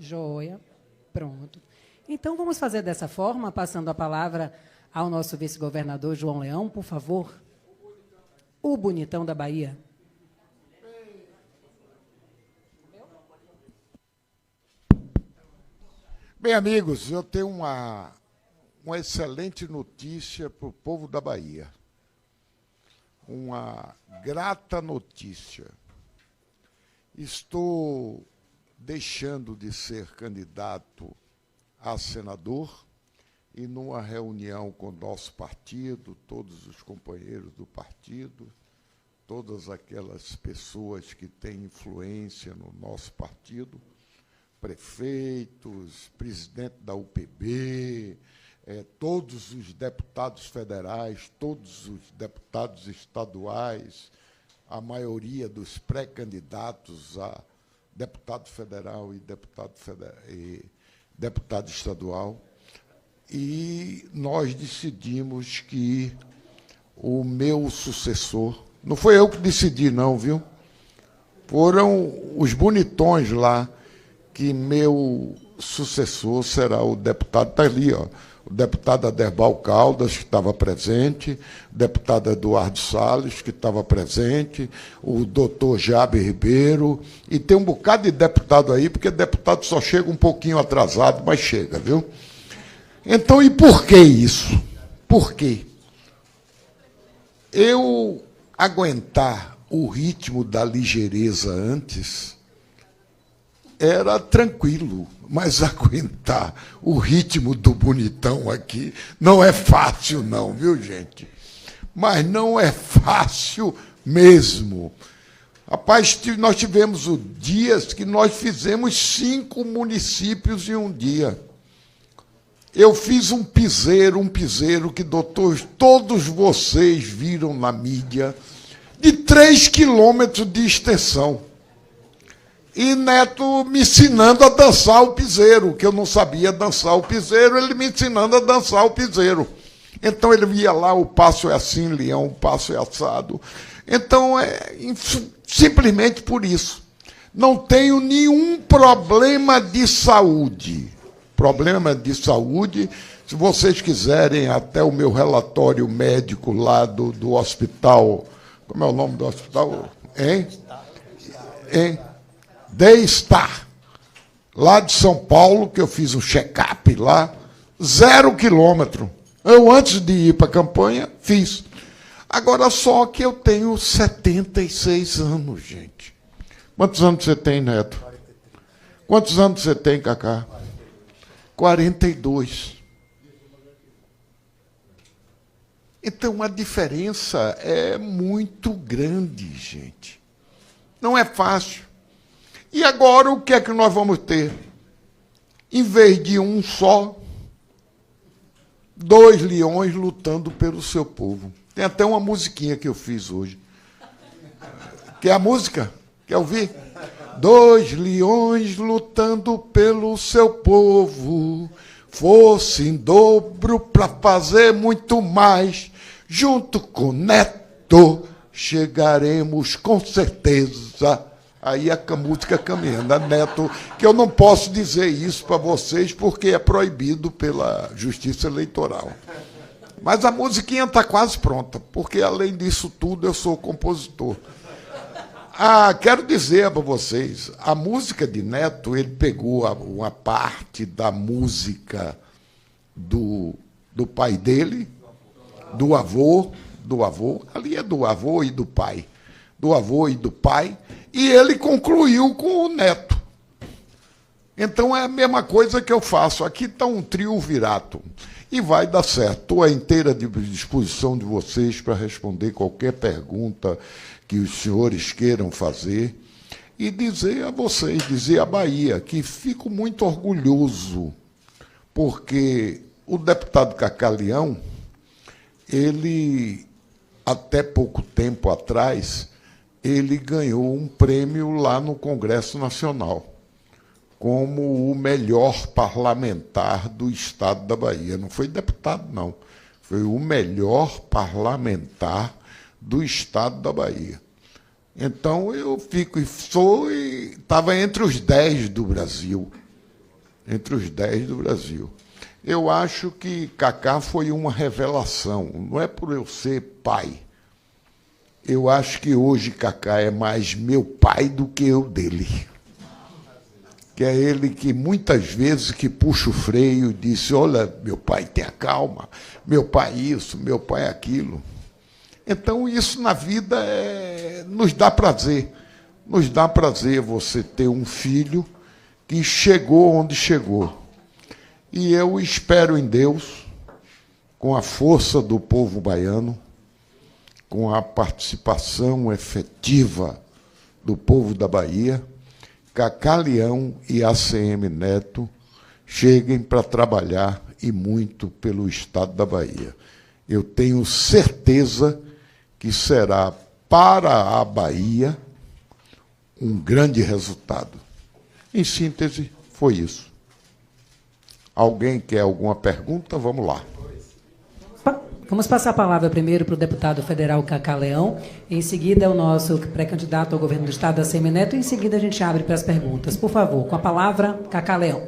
Joia. Pronto. Então, vamos fazer dessa forma, passando a palavra ao nosso vice-governador João Leão, por favor. O bonitão da Bahia. Bem, amigos, eu tenho uma excelente notícia para o povo da Bahia. Uma grata notícia. Estou deixando de ser candidato a senador e, numa reunião com o nosso partido, todos os companheiros do partido, todas aquelas pessoas que têm influência no nosso partido, prefeitos, presidente da UPB, todos os deputados federais, todos os deputados estaduais, a maioria dos pré-candidatos a deputado federal e deputado estadual, e nós decidimos que o meu sucessor, não foi eu que decidi, não, viu? Foram os bonitões lá, que meu sucessor será o deputado, está ali, ó, o deputado Aderbal Caldas, que estava presente, o deputado Eduardo Salles, que estava presente, o doutor Jabe Ribeiro, e tem um bocado de deputado aí, porque deputado só chega um pouquinho atrasado, mas chega, viu? Então, e por que isso? Por quê? Eu aguentar o ritmo da ligeireza antes era tranquilo, mas aguentar o ritmo do bonitão aqui não é fácil, não, viu, gente? Mas não é fácil mesmo. Rapaz, nós tivemos dias que nós fizemos 5 municípios em um dia. Eu fiz um piseiro que, doutor, todos vocês viram na mídia, de 3 quilômetros de extensão. E Neto me ensinando a dançar o piseiro, que eu não sabia dançar o piseiro, ele me ensinando a dançar o piseiro. Então ele via lá, o passo é assim, leão, o passo é assado. Então, simplesmente por isso. Não tenho nenhum problema de saúde. Problema de saúde, se vocês quiserem, até o meu relatório médico lá do hospital, como é o nome do hospital? Hein? Daystar, lá de São Paulo, que eu fiz um check-up lá, 0 quilômetro. Eu, antes de ir para a campanha, fiz. Agora, só que eu tenho 76 anos, gente. Quantos anos você tem, Neto? Quantos anos você tem, Cacá? 42. Então, a diferença é muito grande, gente. Não é fácil. E agora, o que é que nós vamos ter? Em vez de um só, 2 leões lutando pelo seu povo. Tem até uma musiquinha que eu fiz hoje. Quer a música? Quer ouvir? 2 leões lutando pelo seu povo, força em dobro para fazer muito mais. Junto com Neto, chegaremos com certeza. Aí a música caminhando, a Neto, que eu não posso dizer isso para vocês, porque é proibido pela Justiça Eleitoral. Mas a musiquinha está quase pronta, porque, além disso tudo, eu sou compositor. Quero dizer para vocês, a música de Neto, ele pegou uma parte da música do pai dele, do avô, ali é do avô e do pai, e ele concluiu com o Neto. Então, é a mesma coisa que eu faço. Aqui está um triunvirato. E vai dar certo. Estou à inteira disposição de vocês para responder qualquer pergunta que os senhores queiram fazer. E dizer a vocês, dizer à Bahia, que fico muito orgulhoso, porque o deputado Cacá Leão, ele, até pouco tempo atrás, ele ganhou um prêmio lá no Congresso Nacional, como o melhor parlamentar do Estado da Bahia. Não foi deputado, não. Foi o melhor parlamentar do Estado da Bahia. Então, eu estava entre os 10 do Brasil. entre os 10 do Brasil. Eu acho que Kaká foi uma revelação, não é por eu ser pai. Eu acho que hoje Kaká é mais meu pai do que eu dele. Que é ele que muitas vezes que puxa o freio e diz, olha, meu pai, tenha calma, meu pai isso, meu pai aquilo. Então, isso na vida nos dá prazer. Nos dá prazer você ter um filho que chegou onde chegou. E eu espero em Deus, com a força do povo baiano, com a participação efetiva do povo da Bahia, Kaká Leão e ACM Neto cheguem para trabalhar e muito pelo Estado da Bahia. Eu tenho certeza que será para a Bahia um grande resultado. Em síntese, foi isso. Alguém quer alguma pergunta? Vamos lá. Vamos passar a palavra primeiro para o deputado federal Kaká Leão, em seguida o nosso pré-candidato ao governo do Estado, ACM Neto, e em seguida a gente abre para as perguntas. Por favor, com a palavra, Kaká Leão.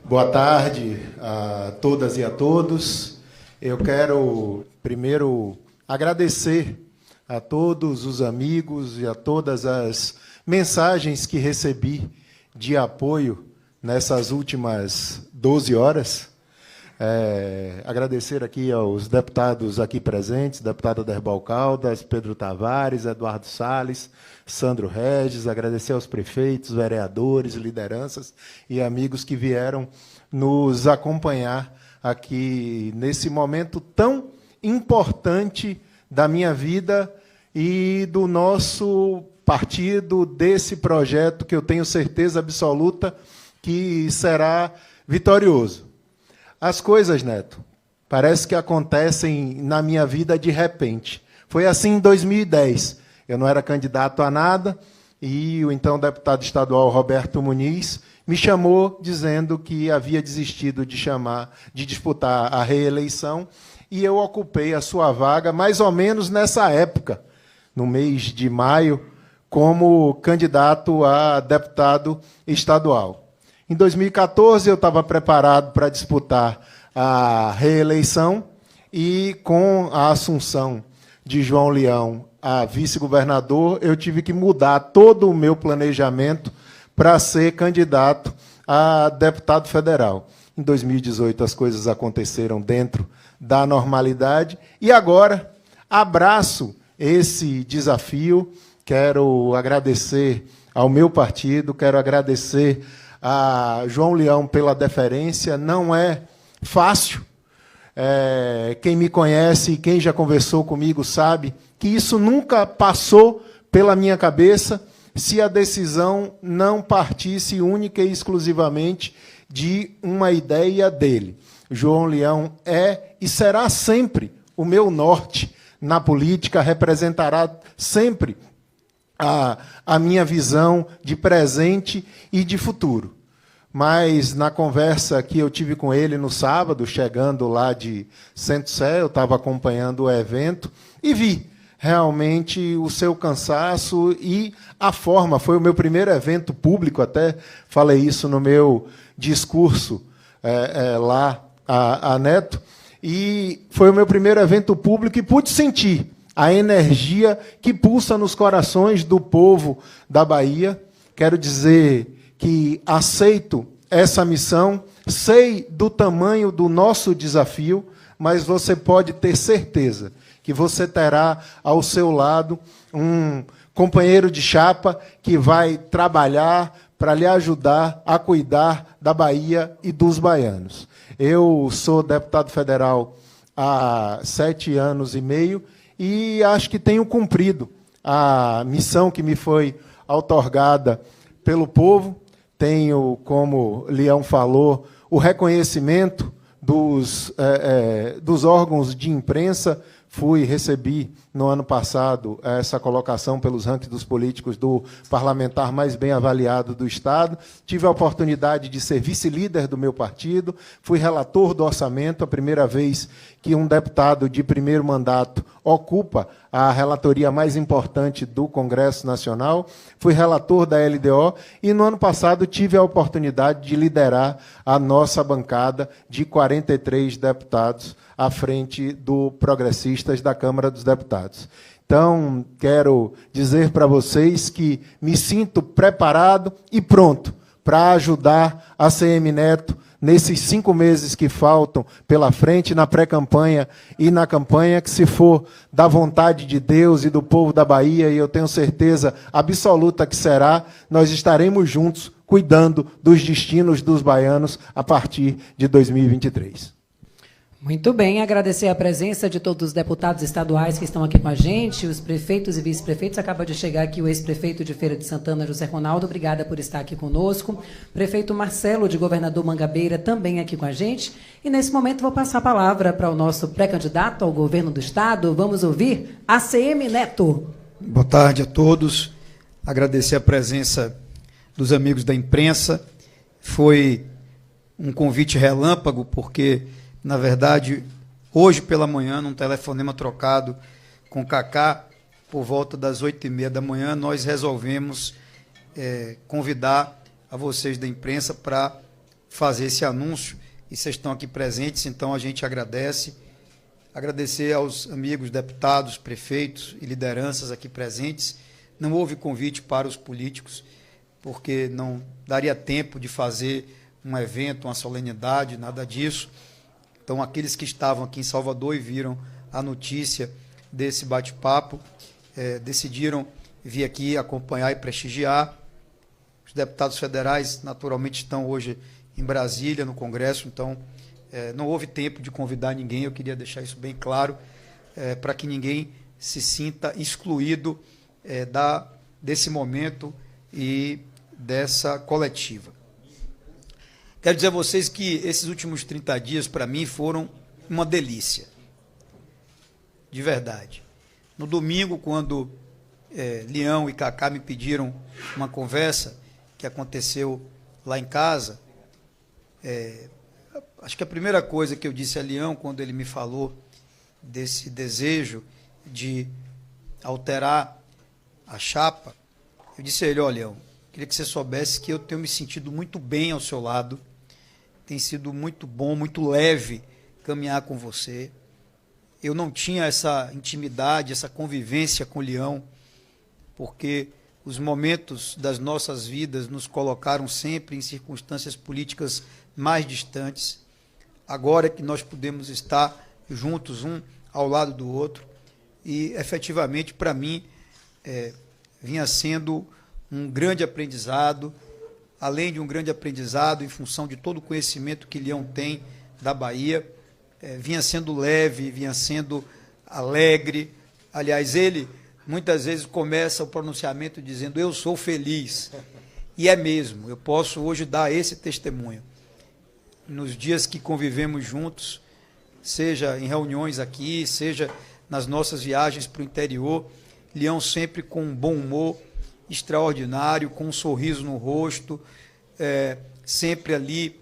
Boa tarde a todas e a todos. Eu quero primeiro agradecer a todos os amigos e a todas as mensagens que recebi de apoio nessas últimas 12 horas. Agradecer aqui aos deputados aqui presentes, deputado Derbal Caldas, Pedro Tavares, Eduardo Salles, Sandro Regis, agradecer aos prefeitos, vereadores, lideranças e amigos que vieram nos acompanhar aqui nesse momento tão importante da minha vida e do nosso partido, desse projeto que eu tenho certeza absoluta que será vitorioso. As coisas, Neto, parece que acontecem na minha vida de repente. Foi assim em 2010. Eu não era candidato a nada e o então deputado estadual Roberto Muniz me chamou dizendo que havia desistido de disputar a reeleição e eu ocupei a sua vaga mais ou menos nessa época, no mês de maio, como candidato a deputado estadual. Em 2014, eu estava preparado para disputar a reeleição e, com a assunção de João Leão a vice-governador, eu tive que mudar todo o meu planejamento para ser candidato a deputado federal. Em 2018, as coisas aconteceram dentro da normalidade e agora abraço esse desafio. Quero agradecer ao meu partido, quero agradecer a João Leão pela deferência. Não é fácil. Quem me conhece e quem já conversou comigo sabe que isso nunca passou pela minha cabeça se a decisão não partisse única e exclusivamente de uma ideia dele. João Leão é e será sempre o meu norte na política, representará sempre a minha visão de presente e de futuro. Mas, na conversa que eu tive com ele no sábado, chegando lá de Centro-Sé, eu estava acompanhando o evento e vi realmente o seu cansaço e a forma. Foi o meu primeiro evento público, até falei isso no meu discurso lá a Neto, e foi o meu primeiro evento público e pude sentir a energia que pulsa nos corações do povo da Bahia. Quero dizer que aceito essa missão, sei do tamanho do nosso desafio, mas você pode ter certeza que você terá ao seu lado um companheiro de chapa que vai trabalhar para lhe ajudar a cuidar da Bahia e dos baianos. Eu sou deputado federal há 7 anos e meio e acho que tenho cumprido a missão que me foi outorgada pelo povo. Tenho, como Leão falou, o reconhecimento dos órgãos de imprensa. recebi no ano passado essa colocação pelos rankings dos políticos do parlamentar mais bem avaliado do Estado. Tive a oportunidade de ser vice-líder do meu partido, fui relator do orçamento, a primeira vez que um deputado de primeiro mandato ocupa a relatoria mais importante do Congresso Nacional, fui relator da LDO e, no ano passado, tive a oportunidade de liderar a nossa bancada de 43 deputados à frente do Progressistas da Câmara dos Deputados. Então, quero dizer para vocês que me sinto preparado e pronto para ajudar a CM Neto nesses 5 meses que faltam pela frente, na pré-campanha e na campanha, que, se for da vontade de Deus e do povo da Bahia, e eu tenho certeza absoluta que será, nós estaremos juntos cuidando dos destinos dos baianos a partir de 2023. Muito bem, agradecer a presença de todos os deputados estaduais que estão aqui com a gente, os prefeitos e vice-prefeitos. Acaba de chegar aqui o ex-prefeito de Feira de Santana, José Ronaldo. Obrigada por estar aqui conosco. Prefeito Marcelo, de Governador Mangabeira, também aqui com a gente. E, nesse momento, vou passar a palavra para o nosso pré-candidato ao governo do Estado. Vamos ouvir ACM Neto. Boa tarde a todos. Agradecer a presença dos amigos da imprensa. Foi um convite relâmpago, porque, na verdade, hoje pela manhã, num telefonema trocado com o Cacá, por volta das 8h30 da manhã, nós resolvemos convidar a vocês da imprensa para fazer esse anúncio, e vocês estão aqui presentes, então a gente agradece. Agradecer aos amigos deputados, prefeitos e lideranças aqui presentes. Não houve convite para os políticos, porque não daria tempo de fazer um evento, uma solenidade, nada disso. Então, aqueles que estavam aqui em Salvador e viram a notícia desse bate-papo, decidiram vir aqui acompanhar e prestigiar. Os deputados federais, naturalmente, estão hoje em Brasília, no Congresso, então não houve tempo de convidar ninguém. Eu queria deixar isso bem claro, para que ninguém se sinta excluído desse momento e dessa coletiva. Quero dizer a vocês que esses últimos 30 dias, para mim, foram uma delícia. De verdade. No domingo, quando Leão e Cacá me pediram uma conversa que aconteceu lá em casa, acho que a primeira coisa que eu disse a Leão, quando ele me falou desse desejo de alterar a chapa, eu disse a ele: olha, Leão, queria que você soubesse que eu tenho me sentido muito bem ao seu lado, tem sido muito bom, muito leve caminhar com você. Eu não tinha essa intimidade, essa convivência com o Leão, porque os momentos das nossas vidas nos colocaram sempre em circunstâncias políticas mais distantes. Agora é que nós podemos estar juntos, um ao lado do outro, e efetivamente, para mim, vinha sendo um grande aprendizado, além de um grande aprendizado em função de todo o conhecimento que Leão tem da Bahia, vinha sendo leve, vinha sendo alegre. Aliás, ele muitas vezes começa o pronunciamento dizendo: eu sou feliz. E é mesmo, eu posso hoje dar esse testemunho. Nos dias que convivemos juntos, seja em reuniões aqui, seja nas nossas viagens para o interior, Leão sempre com um bom humor extraordinário, com um sorriso no rosto, sempre ali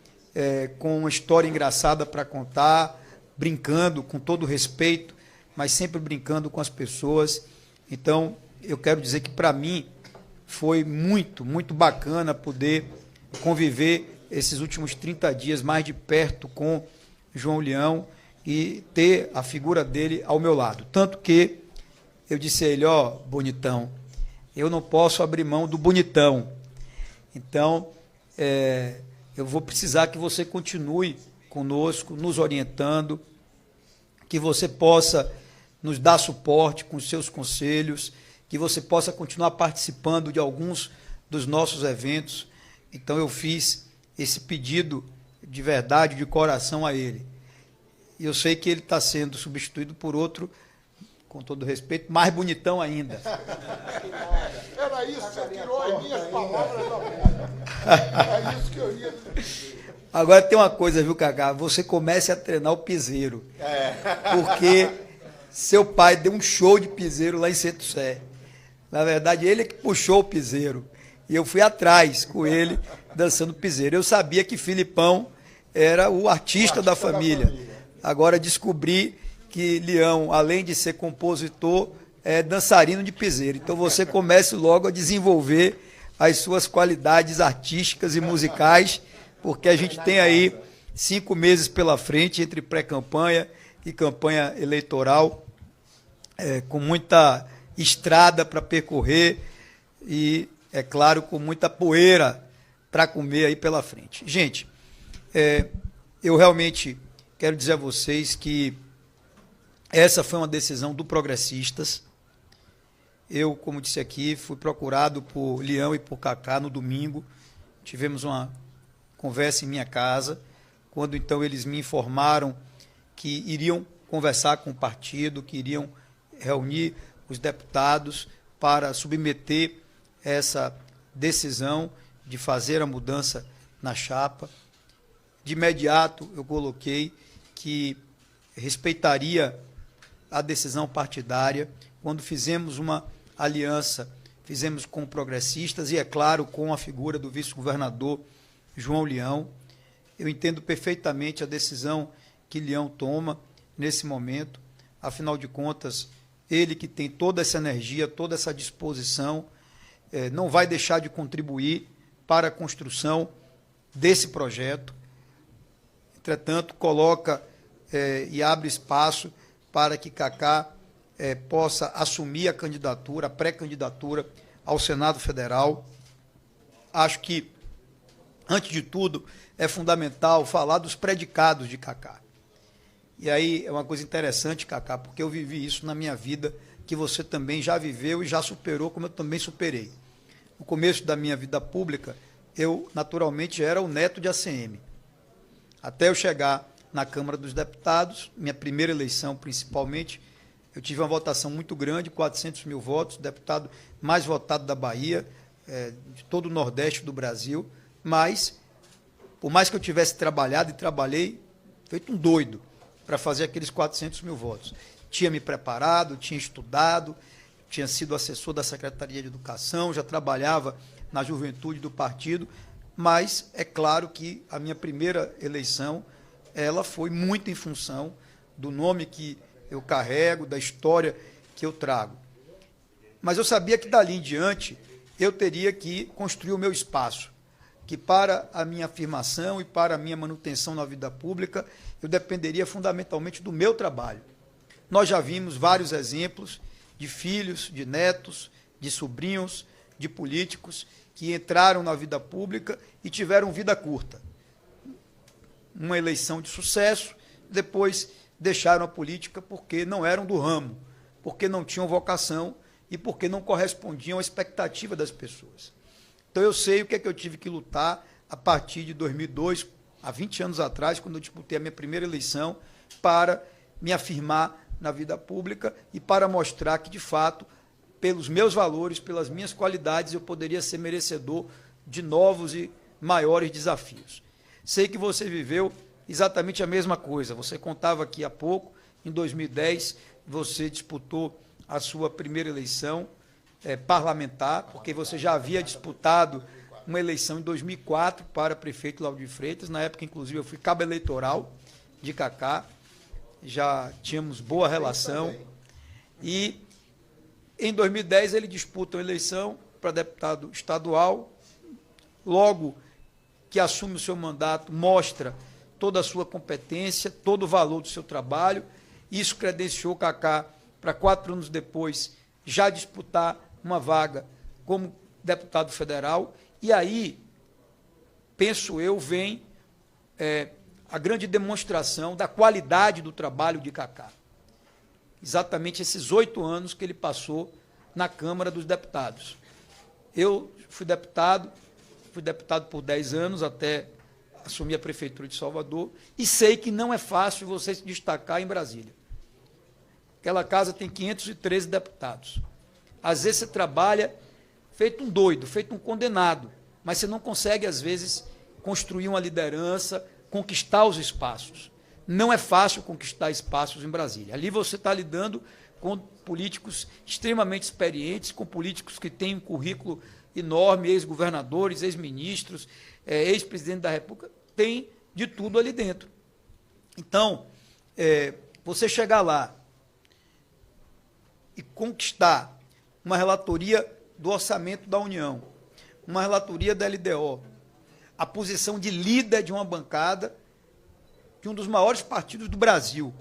com uma história engraçada para contar, brincando com todo respeito, mas sempre brincando com as pessoas. Então, eu quero dizer que, para mim, foi muito, muito bacana poder conviver esses últimos 30 dias mais de perto com João Leão e ter a figura dele ao meu lado. Tanto que eu disse a ele: ó, bonitão, eu não posso abrir mão do bonitão. Então, eu vou precisar que você continue conosco, nos orientando, que você possa nos dar suporte com os seus conselhos, que você possa continuar participando de alguns dos nossos eventos. Então, eu fiz esse pedido de verdade, de coração a ele. E eu sei que ele está sendo substituído por outro, com todo respeito, mais bonitão ainda. Era isso, você tirou as minhas palavras da boca. É isso que eu ia dizer. Agora tem uma coisa, viu, Cacá? Você comece a treinar o piseiro. Porque seu pai deu um show de piseiro lá em Centro Sé. Na verdade, ele é que puxou o piseiro. E eu fui atrás com ele, dançando piseiro. Eu sabia que Filipão era o artista da família. Agora descobri que Leão, além de ser compositor, é dançarino de piseiro. Então você comece logo a desenvolver as suas qualidades artísticas e musicais, porque a gente tem aí 5 meses pela frente, entre pré-campanha e campanha eleitoral, com muita estrada para percorrer e, é claro, com muita poeira para comer aí pela frente. Gente, eu realmente quero dizer a vocês que essa foi uma decisão do Progressistas. Eu, como disse aqui, fui procurado por Leão e por Cacá no domingo. Tivemos uma conversa em minha casa, quando então eles me informaram que iriam conversar com o partido, que iriam reunir os deputados para submeter essa decisão de fazer a mudança na chapa. De imediato, eu coloquei que respeitaria a decisão partidária. Quando fizemos uma aliança, fizemos com Progressistas e, é claro, com a figura do vice-governador João Leão. Eu entendo perfeitamente a decisão que Leão toma nesse momento. Afinal de contas, ele que tem toda essa energia, toda essa disposição, não vai deixar de contribuir para a construção desse projeto. Entretanto, coloca e abre espaço para que Cacá possa assumir a candidatura, a pré-candidatura ao Senado Federal. Acho que, antes de tudo, é fundamental falar dos predicados de Cacá. E aí é uma coisa interessante, Cacá, porque eu vivi isso na minha vida, que você também já viveu e já superou, como eu também superei. No começo da minha vida pública, eu, naturalmente, já era o neto de ACM. Até eu chegar na Câmara dos Deputados, minha primeira eleição, principalmente, eu tive uma votação muito grande, 400 mil votos, deputado mais votado da Bahia, de todo o Nordeste do Brasil, mas, por mais que eu tivesse trabalhado e trabalhei, feito um doido, para fazer aqueles 400 mil votos. Tinha me preparado, tinha estudado, tinha sido assessor da Secretaria de Educação, já trabalhava na juventude do partido, mas é claro que a minha primeira eleição, ela foi muito em função do nome que eu carrego, da história que eu trago. Mas eu sabia que dali em diante eu teria que construir o meu espaço, que para a minha afirmação e para a minha manutenção na vida pública, eu dependeria fundamentalmente do meu trabalho. Nós já vimos vários exemplos de filhos, de netos, de sobrinhos, de políticos que entraram na vida pública e tiveram vida curta. Uma eleição de sucesso, depois deixaram a política porque não eram do ramo, porque não tinham vocação e porque não correspondiam à expectativa das pessoas. Então eu sei o que é que eu tive que lutar a partir de 2002, há 20 anos atrás, quando eu disputei a minha primeira eleição, para me afirmar na vida pública e para mostrar que, de fato, pelos meus valores, pelas minhas qualidades, eu poderia ser merecedor de novos e maiores desafios. Sei que você viveu exatamente a mesma coisa. Você contava aqui há pouco, em 2010, você disputou a sua primeira eleição parlamentar, porque você já havia disputado uma eleição em 2004 para prefeito Lauro de Freitas. Na época, inclusive, eu fui cabo eleitoral de Cacá, já tínhamos boa relação. E em 2010 ele disputa uma eleição para deputado estadual. Logo que assume o seu mandato, mostra toda a sua competência, todo o valor do seu trabalho. Isso credenciou Cacá para 4 anos depois já disputar uma vaga como deputado federal. E aí, penso eu, vem a grande demonstração da qualidade do trabalho de Cacá. Exatamente esses 8 anos que ele passou na Câmara dos Deputados. Eu fui deputado por 10 anos, até assumir a Prefeitura de Salvador, e sei que não é fácil você se destacar em Brasília. Aquela casa tem 513 deputados. Às vezes você trabalha feito um doido, feito um condenado, mas você não consegue, às vezes, construir uma liderança, conquistar os espaços. não é fácil conquistar espaços em Brasília. Ali você está lidando com políticos extremamente experientes, com políticos que têm um currículo enorme, ex-governadores, ex-ministros, ex-presidente da República, tem de tudo ali dentro. Então, você chegar lá e conquistar uma relatoria do orçamento da União, uma relatoria da LDO, a posição de líder de uma bancada de um dos maiores partidos do Brasil,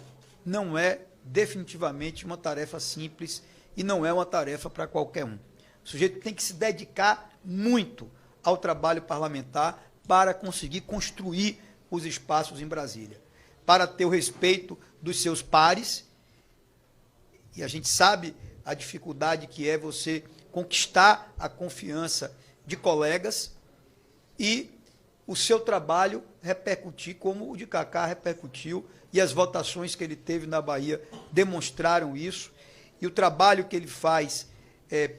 não é definitivamente uma tarefa simples e não é uma tarefa para qualquer um. O sujeito tem que se dedicar muito ao trabalho parlamentar para conseguir construir os espaços em Brasília, para ter o respeito dos seus pares, e a gente sabe a dificuldade que é você conquistar a confiança de colegas e o seu trabalho repercutir como o de Cacá repercutiu, e as votações que ele teve na Bahia demonstraram isso, e o trabalho que ele faz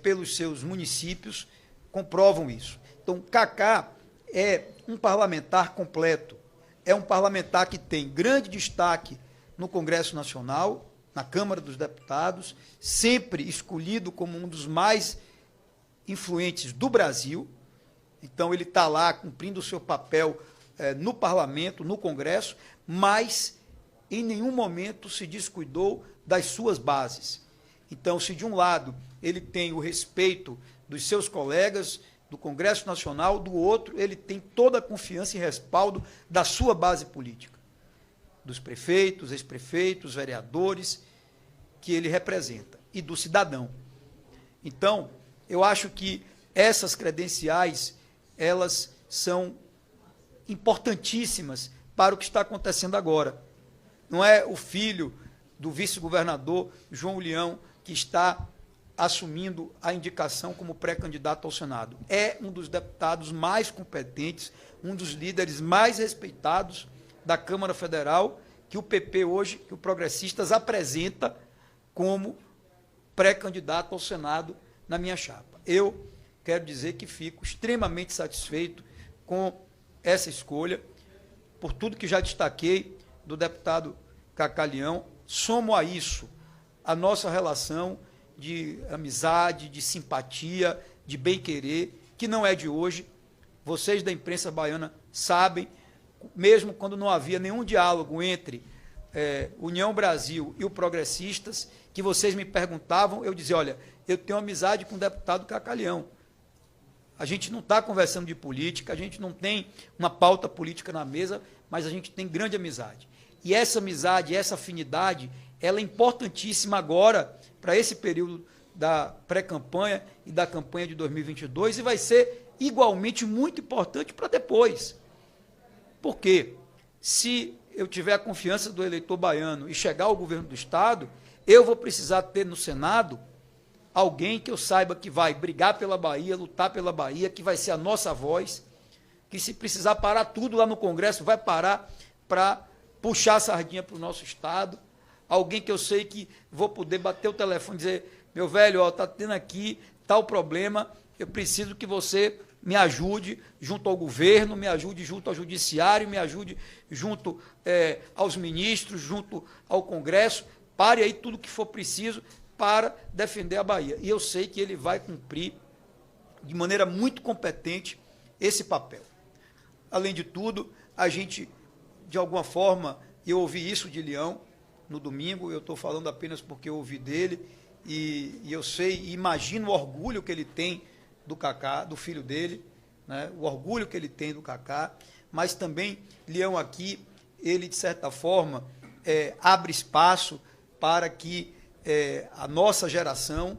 pelos seus municípios comprovam isso. Então, Cacá é um parlamentar completo, é um parlamentar que tem grande destaque no Congresso Nacional, na Câmara dos Deputados, sempre escolhido como um dos mais influentes do Brasil. Então, ele está lá cumprindo o seu papel no parlamento, no Congresso, mas em nenhum momento se descuidou das suas bases. Então, se de um lado ele tem o respeito dos seus colegas do Congresso Nacional, do outro ele tem toda a confiança e respaldo da sua base política, dos prefeitos, ex-prefeitos, vereadores que ele representa e do cidadão. Então, eu acho que essas credenciais, elas são importantíssimas para o que está acontecendo agora. Não é o filho do vice-governador João Leão que está assumindo a indicação como pré-candidato ao Senado. É um dos deputados mais competentes, um dos líderes mais respeitados da Câmara Federal, que o PP hoje, que o Progressistas apresenta como pré-candidato ao Senado na minha chapa. Eu quero dizer que fico extremamente satisfeito com essa escolha, por tudo que já destaquei do deputado Cacá Leão. Somo a isso a nossa relação de amizade, de simpatia, de bem-querer, que não é de hoje. Vocês da imprensa baiana sabem, mesmo quando não havia nenhum diálogo entre União Brasil e o Progressistas, que vocês me perguntavam, eu dizia, olha, eu tenho amizade com o deputado Cacá Leão. A gente não está conversando de política, a gente não tem uma pauta política na mesa, mas a gente tem grande amizade. E essa amizade, essa afinidade, ela é importantíssima agora para esse período da pré-campanha e da campanha de 2022 e vai ser igualmente muito importante para depois. Por quê? Se eu tiver a confiança do eleitor baiano e chegar ao governo do Estado, eu vou precisar ter no Senado alguém que eu saiba que vai brigar pela Bahia, lutar pela Bahia, que vai ser a nossa voz, que se precisar parar tudo lá no Congresso, vai parar para puxar a sardinha para o nosso Estado. Alguém que eu sei que vou poder bater o telefone e dizer, meu velho, está tendo aqui tal problema, eu preciso que você me ajude junto ao governo, me ajude junto ao judiciário, me ajude junto aos ministros, junto ao Congresso, pare aí tudo que for preciso para defender a Bahia. E eu sei que ele vai cumprir de maneira muito competente esse papel. Além de tudo, a gente, de alguma forma, eu ouvi isso de Leão no domingo, eu estou falando apenas porque eu ouvi dele, e eu sei e imagino o orgulho que ele tem do Cacá, do filho dele, né, o orgulho que ele tem do Cacá, mas também Leão aqui, ele, de certa forma, abre espaço para que a nossa geração,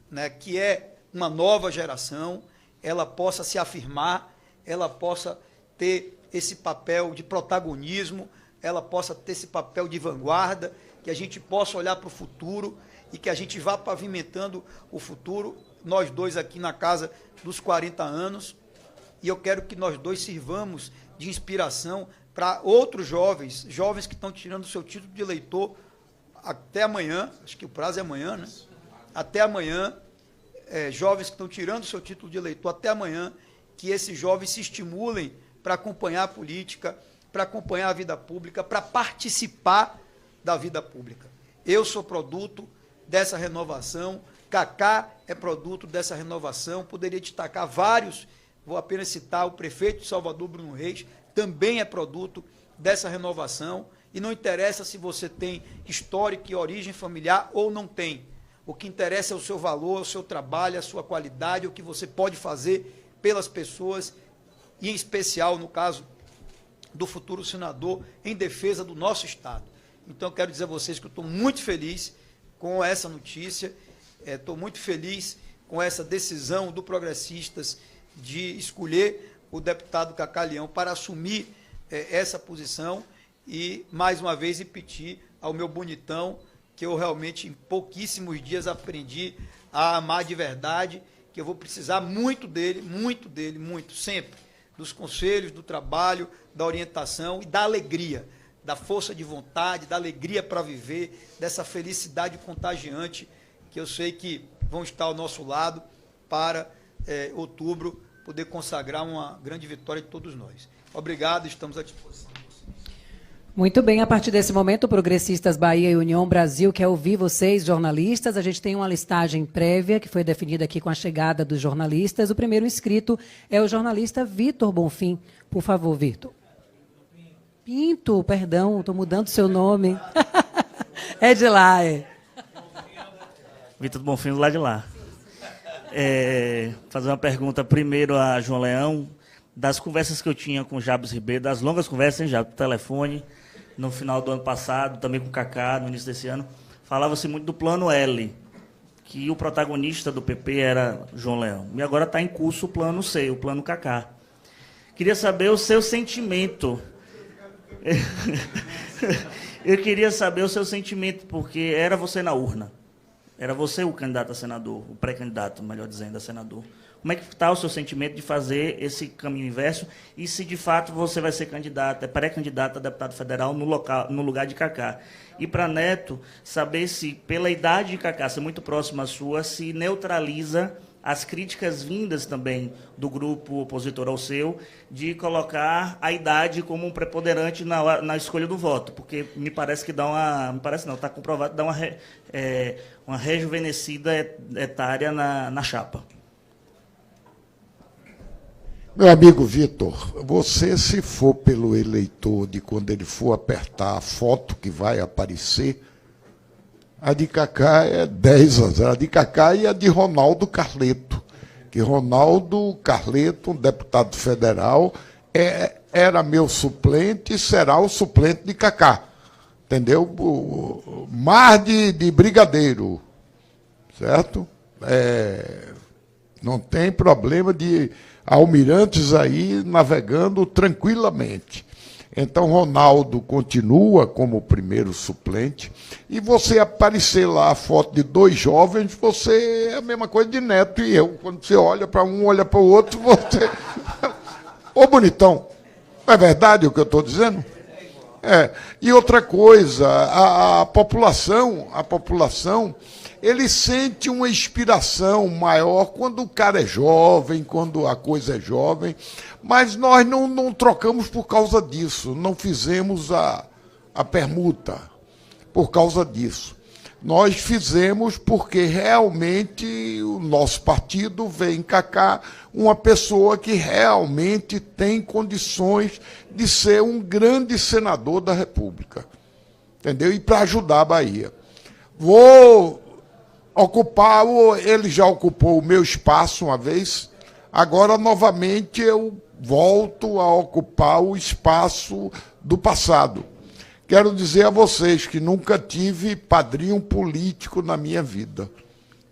né, que é uma nova geração, ela possa se afirmar, ela possa ter esse papel de protagonismo, ela possa ter esse papel de vanguarda, que a gente possa olhar para o futuro e que a gente vá pavimentando o futuro, nós dois aqui na casa dos 40 anos, e eu quero que nós dois sirvamos de inspiração para outros jovens, jovens que estão tirando o seu título de eleitor até amanhã, acho que o prazo é amanhã, né? Até amanhã, jovens que estão tirando o seu título de eleitor até amanhã, que esses jovens se estimulem para acompanhar a política, para acompanhar a vida pública, para participar da vida pública. Eu sou produto dessa renovação, Cacá é produto dessa renovação, poderia destacar vários, vou apenas citar o prefeito de Salvador, Bruno Reis, também é produto dessa renovação, e não interessa se você tem histórico e origem familiar ou não tem. O que interessa é o seu valor, o seu trabalho, a sua qualidade, o que você pode fazer pelas pessoas, e em especial, no caso do futuro senador, em defesa do nosso Estado. Então, quero dizer a vocês que eu estou muito feliz com essa notícia, estou muito feliz com essa decisão do Progressistas de escolher o deputado Cacá Leão para assumir essa posição e, mais uma vez, repetir ao meu bonitão que eu realmente, em pouquíssimos dias, aprendi a amar de verdade, que eu vou precisar muito dele, muito, sempre, dos conselhos, do trabalho, da orientação e da alegria, da força de vontade, da alegria para viver, dessa felicidade contagiante que eu sei que vão estar ao nosso lado para outubro poder consagrar uma grande vitória de todos nós. Obrigado, estamos à disposição. Muito bem, a partir desse momento, o Progressistas Bahia e União Brasil quer ouvir vocês, jornalistas. A gente tem uma listagem prévia que foi definida aqui com a chegada dos jornalistas. O primeiro inscrito é o jornalista Vitor Bonfim. Por favor, Vitor. Pinto, perdão, estou mudando seu nome. É de lá, Vitor Bonfim, do lado de lá. Fazer uma pergunta primeiro a João Leão, das conversas que eu tinha com o Jabes Ribeiro, das longas conversas, hein, Jabes, por telefone, no final do ano passado, também com o Cacá, no início desse ano, falava-se muito do plano L, que o protagonista do PP era João Leão. E agora está em curso o plano C, o plano Cacá. Queria saber o seu sentimento. Eu queria saber o seu sentimento, porque era você na urna. Era você o candidato a senador, o pré-candidato, melhor dizendo, a senador. Como é que está o seu sentimento de fazer esse caminho inverso e se, de fato, você vai ser candidato, pré-candidato a deputado federal no lugar de Cacá? E para Neto, saber se, pela idade de Cacá ser muito próxima à sua, se neutraliza as críticas vindas também do grupo opositor ao seu, de colocar a idade como um preponderante na escolha do voto, porque me parece que dá uma... Me parece não, está comprovado, dá uma rejuvenescida etária na chapa. Meu amigo Vitor, você, se for pelo eleitor de quando ele for apertar a foto que vai aparecer, a de Cacá é 10-0, a de Cacá e a de Ronaldo Carleto, que Ronaldo Carleto, um deputado federal, era meu suplente e será o suplente de Cacá, entendeu? Mar de brigadeiro, certo? Não tem problema de almirantes aí navegando tranquilamente. Então, Ronaldo continua como primeiro suplente, e você aparecer lá a foto de dois jovens, você é a mesma coisa de Neto e eu. Quando você olha para um, olha para o outro, você... Ô, bonitão, não é verdade o que eu estou dizendo? E outra coisa, a população, ele sente uma inspiração maior quando o cara é jovem, quando a coisa é jovem, mas nós não trocamos por causa disso, não fizemos a permuta por causa disso. Nós fizemos porque realmente o nosso partido vê em Cacá uma pessoa que realmente tem condições de ser um grande senador da República, entendeu? E para ajudar a Bahia. Vou ocupar, ele já ocupou o meu espaço uma vez, agora novamente eu volto a ocupar o espaço do passado. Quero dizer a vocês que nunca tive padrinho político na minha vida.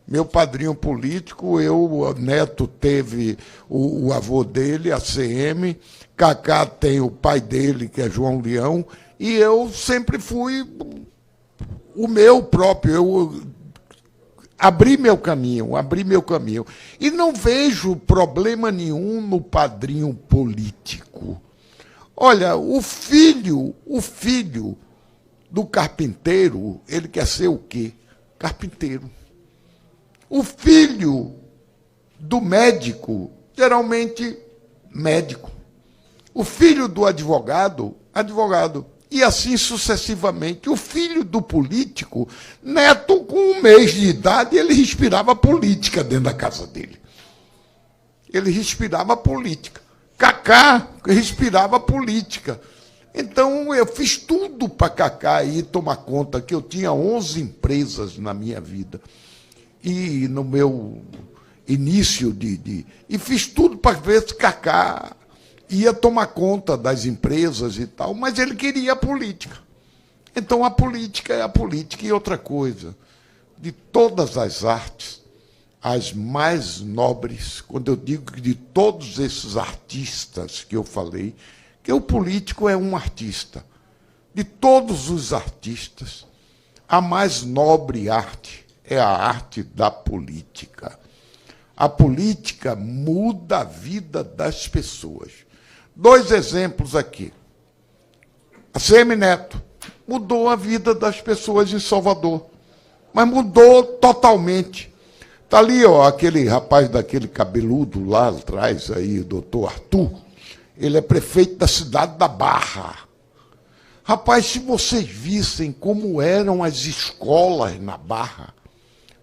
Meu padrinho político, o Neto teve o avô dele, a CM, Cacá tem o pai dele, que é João Leão, e eu sempre fui o meu próprio, eu abri meu caminho. E não vejo problema nenhum no padrinho político. Olha, o filho do carpinteiro, ele quer ser o quê? Carpinteiro. O filho do médico, geralmente médico. O filho do advogado advogado. E assim sucessivamente. O filho do político, neto, com 1 mês de idade, ele respirava política dentro da casa dele. Ele respirava política. Cacá respirava política. Então, eu fiz tudo para Cacá ir tomar conta, que eu tinha 11 empresas na minha vida. E no meu início e fiz tudo para ver se Cacá ia tomar conta das empresas e tal, mas ele queria a política. Então, a política é a política. E outra coisa, de todas as artes, as mais nobres, quando eu digo que de todos esses artistas que eu falei, que o político é um artista. De todos os artistas, a mais nobre arte é a arte da política. A política muda a vida das pessoas. 2 exemplos aqui. A Semineto mudou a vida das pessoas em Salvador, mas mudou totalmente. Está ali, ó, aquele rapaz daquele cabeludo lá atrás, aí, o doutor Arthur, ele é prefeito da cidade da Barra. Rapaz, se vocês vissem como eram as escolas na Barra,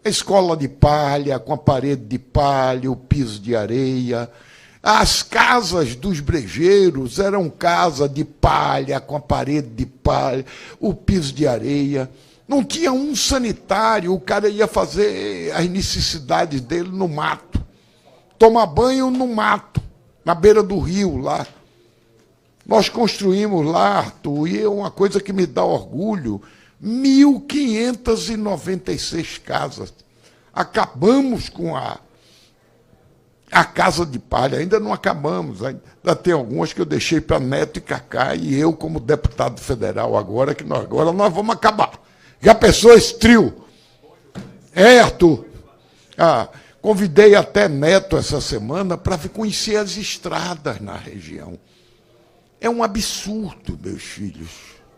a escola de palha, com a parede de palha, o piso de areia, as casas dos brejeiros eram casa de palha, com a parede de palha, o piso de areia. Não tinha um sanitário, o cara ia fazer as necessidades dele no mato. Tomar banho no mato, na beira do rio, lá. Nós construímos lá, Arthur, e é uma coisa que me dá orgulho, 1.596 casas. Acabamos com a casa de palha, ainda não acabamos, ainda tem algumas que eu deixei para Neto e Cacá, e eu, como deputado federal agora, que agora nós vamos acabar. Já pensou esse trio? É, Arthur? Convidei até Neto essa semana para conhecer as estradas na região. É um absurdo, meus filhos.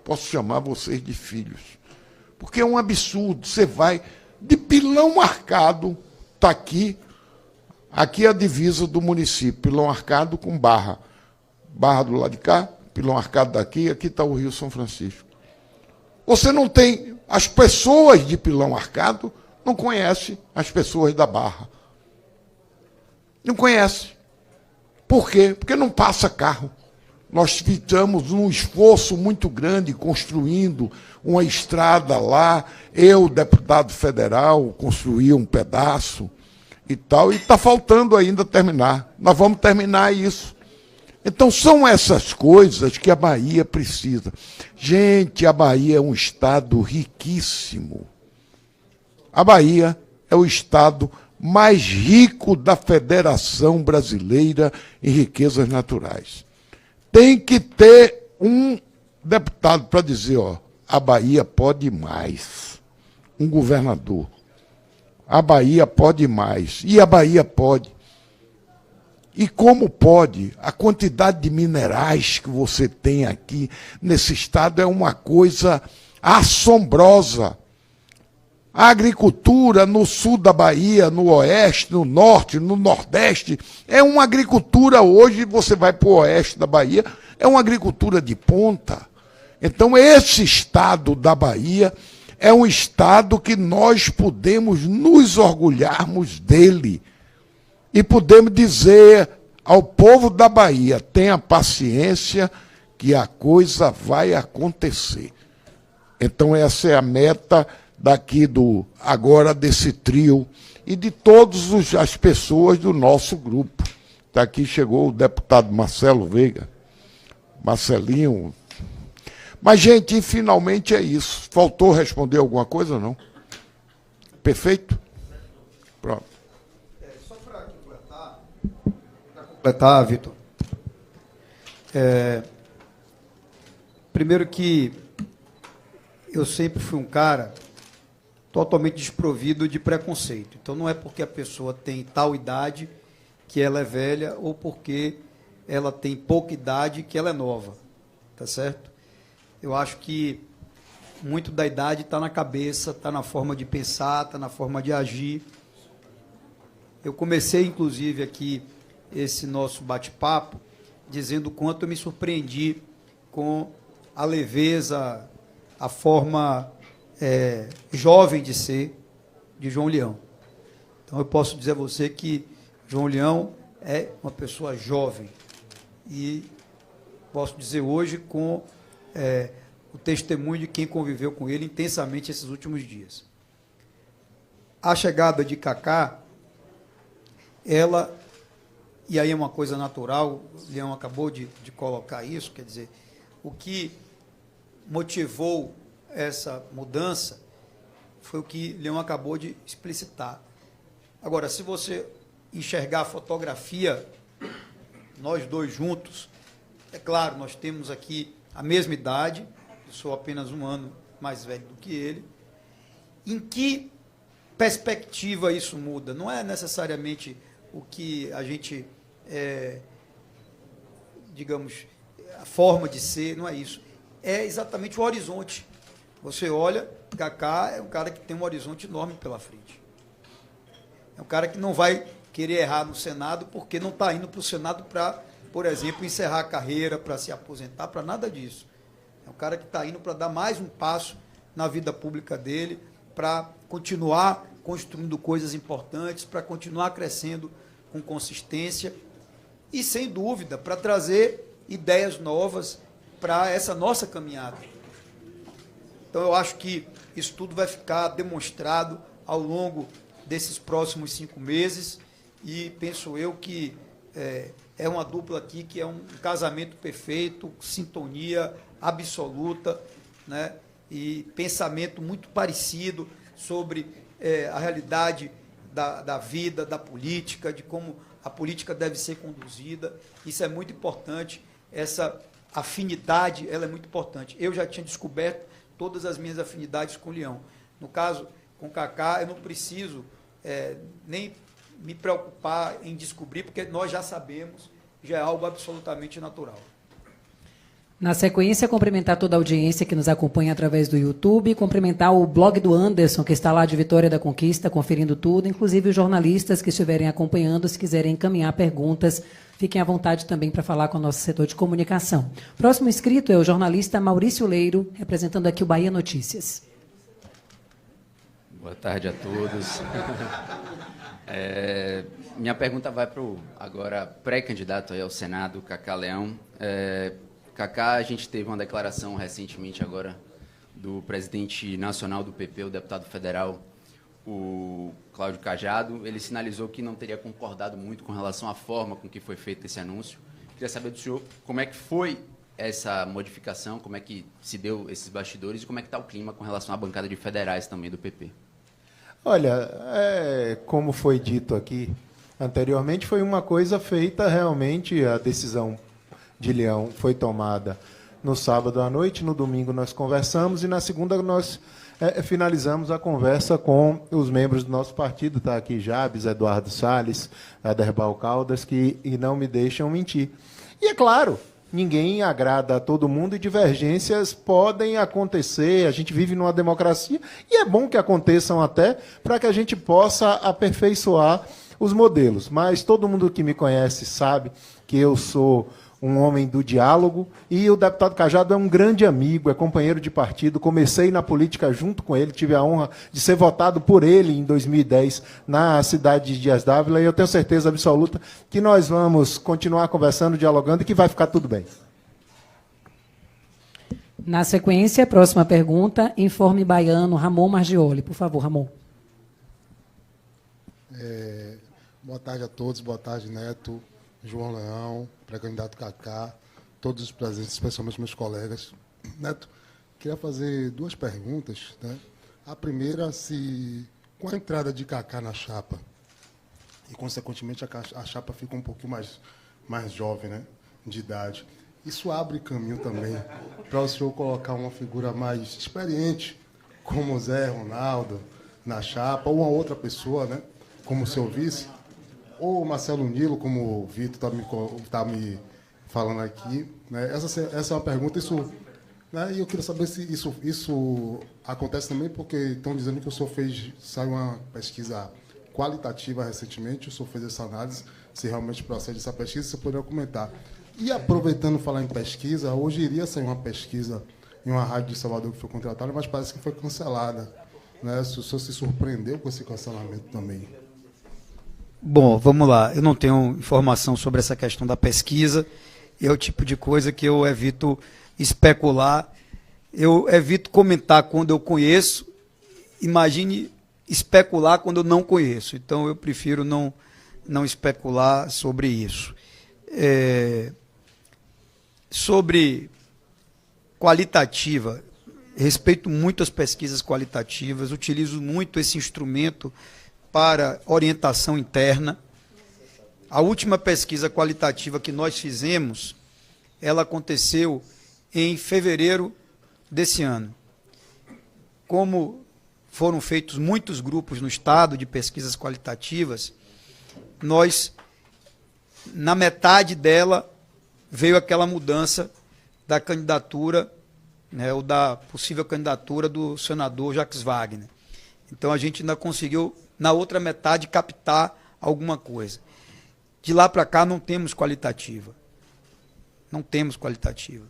Posso chamar vocês de filhos. Porque é um absurdo. Você vai de Pilão Arcado, está aqui é a divisa do município, Pilão Arcado com Barra. Barra do lado de cá, Pilão Arcado daqui, aqui está o Rio São Francisco. Você não tem... As pessoas de Pilão Arcado não conhecem as pessoas da Barra. Não conhecem. Por quê? Porque não passa carro. Nós fizemos um esforço muito grande construindo uma estrada lá. Eu, deputado federal, construí um pedaço e tal. E está faltando ainda terminar. Nós vamos terminar isso. Então, são essas coisas que a Bahia precisa. Gente, a Bahia é um estado riquíssimo. A Bahia é o estado mais rico da Federação Brasileira em riquezas naturais. Tem que ter um deputado para dizer, ó, a Bahia pode mais. Um governador. A Bahia pode mais. E a Bahia pode. E como pode? A quantidade de minerais que você tem aqui nesse estado é uma coisa assombrosa. A agricultura no sul da Bahia, no oeste, no norte, no nordeste, é uma agricultura hoje, você vai para o oeste da Bahia, é uma agricultura de ponta. Então, esse estado da Bahia é um estado que nós podemos nos orgulharmos dele. E podemos dizer ao povo da Bahia, tenha paciência que a coisa vai acontecer. Então, essa é a meta daqui agora desse trio e de todas as pessoas do nosso grupo. Daqui chegou o deputado Marcelo Veiga, Marcelinho. Mas, gente, finalmente é isso. Faltou responder alguma coisa, não? Perfeito? Pronto. Só para completar, Vitor. Primeiro que eu sempre fui um cara totalmente desprovido de preconceito. Então, não é porque a pessoa tem tal idade que ela é velha ou porque ela tem pouca idade que ela é nova. Tá certo? Eu acho que muito da idade está na cabeça, está na forma de pensar, está na forma de agir. Eu comecei, inclusive, aqui esse nosso bate-papo dizendo o quanto eu me surpreendi com a leveza, a forma jovem de ser de João Leão. Então, eu posso dizer a você que João Leão é uma pessoa jovem. E posso dizer hoje com o testemunho de quem conviveu com ele intensamente esses últimos dias. A chegada de Cacá, ela, e aí é uma coisa natural, o Leão acabou de colocar isso, quer dizer, o que motivou essa mudança foi o que Leão acabou de explicitar. Agora, se você enxergar a fotografia, nós dois juntos, é claro, nós temos aqui a mesma idade, eu sou apenas um ano mais velho do que ele. Em que perspectiva isso muda? Não é necessariamente o que a gente, digamos, a forma de ser, não é isso. É exatamente o horizonte. Você olha, Cacá é um cara que tem um horizonte enorme pela frente. É um cara que não vai querer errar no Senado porque não está indo para o Senado para, por exemplo, encerrar a carreira, para se aposentar, para nada disso. É um cara que está indo para dar mais um passo na vida pública dele, para continuar construindo coisas importantes, para continuar crescendo com consistência e, sem dúvida, para trazer ideias novas para essa nossa caminhada. Então, eu acho que isso tudo vai ficar demonstrado ao longo desses próximos 5 meses e penso eu que é uma dupla aqui que é um casamento perfeito, sintonia absoluta, né? E pensamento muito parecido sobre a realidade da vida, da política, de como a política deve ser conduzida. Isso é muito importante, essa afinidade ela é muito importante. Eu já tinha descoberto todas as minhas afinidades com o Leão. No caso, com o Cacá, eu não preciso nem me preocupar em descobrir, porque nós já sabemos, já é algo absolutamente natural. Na sequência, cumprimentar toda a audiência que nos acompanha através do YouTube, cumprimentar o blog do Anderson, que está lá de Vitória da Conquista, conferindo tudo, inclusive os jornalistas que estiverem acompanhando, se quiserem encaminhar perguntas, fiquem à vontade também para falar com o nosso setor de comunicação. Próximo inscrito é o jornalista Maurício Leiro, representando aqui o Bahia Notícias. Boa tarde a todos. Minha pergunta vai para o agora pré-candidato ao Senado, Cacá Leão. Cacá, a gente teve uma declaração recentemente agora do presidente nacional do PP, o deputado federal, o Cláudio Cajado. Ele sinalizou que não teria concordado muito com relação à forma com que foi feito esse anúncio. Queria saber do senhor como é que foi essa modificação, como é que se deu esses bastidores e como é que está o clima com relação à bancada de federais também do PP. Olha, como foi dito aqui anteriormente, foi uma coisa feita realmente, a decisão de Leão foi tomada no sábado à noite, no domingo nós conversamos e na segunda nós finalizamos a conversa com os membros do nosso partido, está aqui Jabes, Eduardo Salles, Aderbal Caldas, que não me deixam mentir. E é claro, ninguém agrada a todo mundo e divergências podem acontecer, a gente vive numa democracia e é bom que aconteçam até para que a gente possa aperfeiçoar os modelos. Mas todo mundo que me conhece sabe que eu sou um homem do diálogo, e o deputado Cajado é um grande amigo, é companheiro de partido, comecei na política junto com ele, tive a honra de ser votado por ele em 2010 na cidade de Dias Dávila, e eu tenho certeza absoluta que nós vamos continuar conversando, dialogando, e que vai ficar tudo bem. Na sequência, próxima pergunta, Informe Baiano, Ramon Margioli. Por favor, Ramon. Boa tarde a todos, boa tarde, Neto, João Leão, pré-candidato Cacá, todos os presentes, especialmente meus colegas. Neto, queria fazer 2 perguntas, né? A primeira, se com a entrada de Cacá na chapa, e consequentemente a chapa fica um pouquinho mais jovem, né, de idade, isso abre caminho também para o senhor colocar uma figura mais experiente, como o Zé Ronaldo, na chapa, ou uma outra pessoa, né, como o seu vice, ou o Marcelo Nilo, como o Vitor está me falando aqui, né? Essa é uma pergunta, né? E eu queria saber se isso acontece também, porque estão dizendo que o senhor saiu uma pesquisa qualitativa recentemente, o senhor fez essa análise, se realmente procede essa pesquisa, você poderia comentar. E aproveitando falar em pesquisa, hoje iria sair uma pesquisa em uma rádio de Salvador que foi contratada, mas parece que foi cancelada, né? O senhor se surpreendeu com esse cancelamento também? Bom, vamos lá. Eu não tenho informação sobre essa questão da pesquisa. É o tipo de coisa que eu evito especular. Eu evito comentar quando eu conheço. Imagine especular quando eu não conheço. Então, eu prefiro não especular sobre isso. Sobre qualitativa, respeito muito as pesquisas qualitativas, utilizo muito esse instrumento para orientação interna. A última pesquisa qualitativa que nós fizemos, ela aconteceu em fevereiro desse ano. Como foram feitos muitos grupos no Estado de pesquisas qualitativas, nós, na metade dela, veio aquela mudança da candidatura, né, ou da possível candidatura do senador Jacques Wagner. Então, a gente ainda conseguiu, na outra metade, captar alguma coisa. De lá para cá, não temos qualitativa. Não temos qualitativa.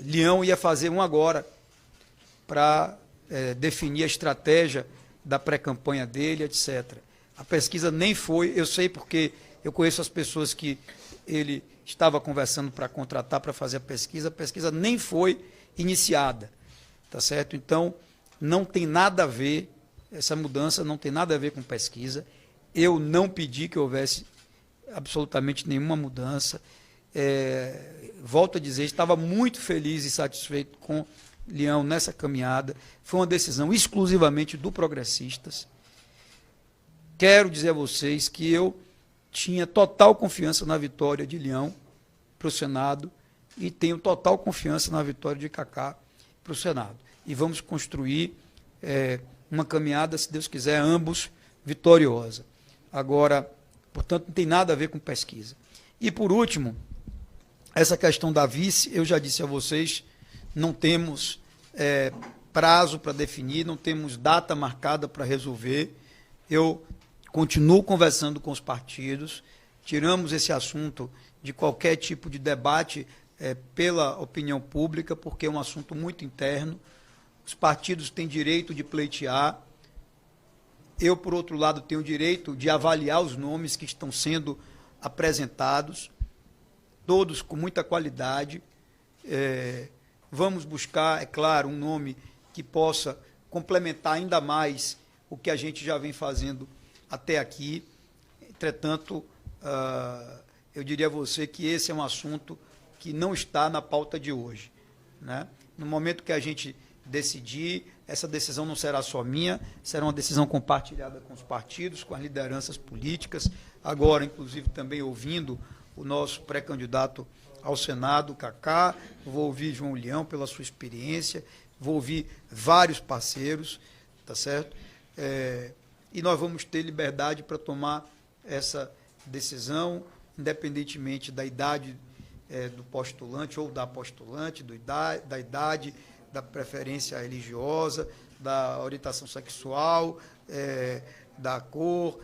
Leão ia fazer um agora para definir a estratégia da pré-campanha dele, etc. A pesquisa nem foi, eu sei porque eu conheço as pessoas que ele estava conversando para contratar para fazer a pesquisa nem foi iniciada, tá certo? Então, não tem nada a ver, essa mudança não tem nada a ver com pesquisa. Eu não pedi que houvesse absolutamente nenhuma mudança. Volto a dizer, estava muito feliz e satisfeito com Leão nessa caminhada. Foi uma decisão exclusivamente do Progressistas. Quero dizer a vocês que eu tinha total confiança na vitória de Leão para o Senado e tenho total confiança na vitória de Cacá para o Senado. E vamos construir uma caminhada, se Deus quiser, ambos vitoriosa. Agora, portanto, não tem nada a ver com pesquisa. E, por último, essa questão da vice, eu já disse a vocês, não temos prazo para definir, não temos data marcada para resolver. Eu continuo conversando com os partidos, tiramos esse assunto de qualquer tipo de debate pela opinião pública, porque é um assunto muito interno. Os partidos têm direito de pleitear. Eu, por outro lado, tenho o direito de avaliar os nomes que estão sendo apresentados, todos com muita qualidade. Vamos buscar, é claro, um nome que possa complementar ainda mais o que a gente já vem fazendo até aqui. Entretanto, eu diria a você que esse é um assunto que não está na pauta de hoje, né? No momento que a gente decidir, essa decisão não será só minha, será uma decisão compartilhada com os partidos, com as lideranças políticas, agora, inclusive, também ouvindo o nosso pré-candidato ao Senado, Cacá, vou ouvir João Leão pela sua experiência, vou ouvir vários parceiros, tá certo? E nós vamos ter liberdade para tomar essa decisão, independentemente da idade do postulante ou da postulante, da idade, da preferência religiosa, da orientação sexual, da cor,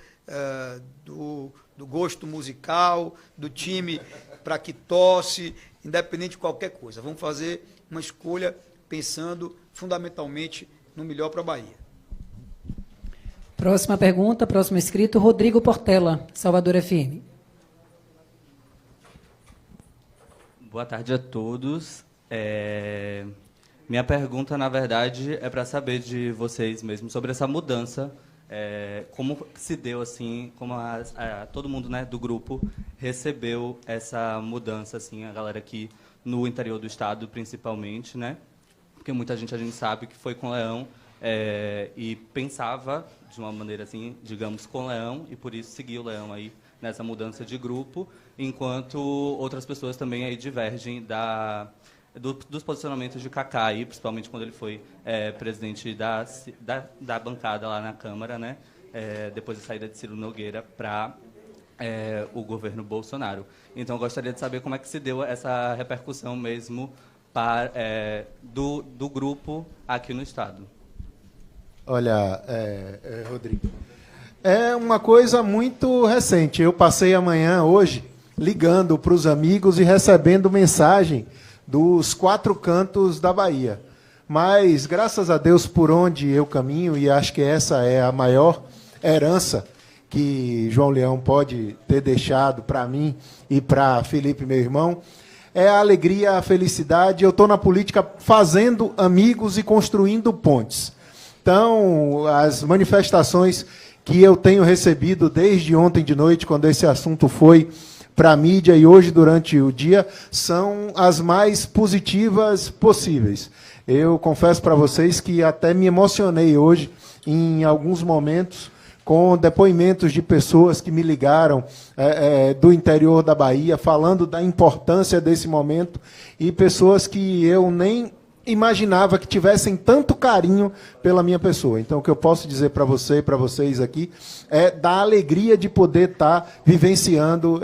do gosto musical, do time para que torce, independente de qualquer coisa. Vamos fazer uma escolha pensando fundamentalmente no melhor para a Bahia. Próxima pergunta, próximo inscrito, Rodrigo Portela, Salvador FM. Boa tarde a todos. Minha pergunta, na verdade, é para saber de vocês mesmos sobre essa mudança, como se deu assim, como todo mundo, né, do grupo recebeu essa mudança, assim, a galera aqui no interior do estado, principalmente, né? Porque muita gente, a gente sabe que foi com Leão e pensava de uma maneira assim, digamos, com Leão, e por isso seguiu o Leão aí nessa mudança de grupo, enquanto outras pessoas também aí divergem dos posicionamentos de Cacá, aí, principalmente quando ele foi presidente da bancada lá na Câmara, né, depois da saída de Ciro Nogueira para o governo Bolsonaro. Então, eu gostaria de saber como é que se deu essa repercussão mesmo do grupo aqui no Estado. Olha, Rodrigo, é uma coisa muito recente. Eu passei amanhã, hoje, ligando para os amigos e recebendo mensagem dos 4 cantos da Bahia. Mas, graças a Deus, por onde eu caminho, e acho que essa é a maior herança que João Leão pode ter deixado para mim e para Felipe, meu irmão, é a alegria, a felicidade. Eu estou na política fazendo amigos e construindo pontes. Então, as manifestações que eu tenho recebido desde ontem de noite, quando esse assunto foi para a mídia e hoje durante o dia, são as mais positivas possíveis. Eu confesso para vocês que até me emocionei hoje, em alguns momentos, com depoimentos de pessoas que me ligaram do interior da Bahia, falando da importância desse momento, e pessoas que eu nem imaginava que tivessem tanto carinho pela minha pessoa. Então, o que eu posso dizer para você e para vocês aqui é da alegria de poder estar vivenciando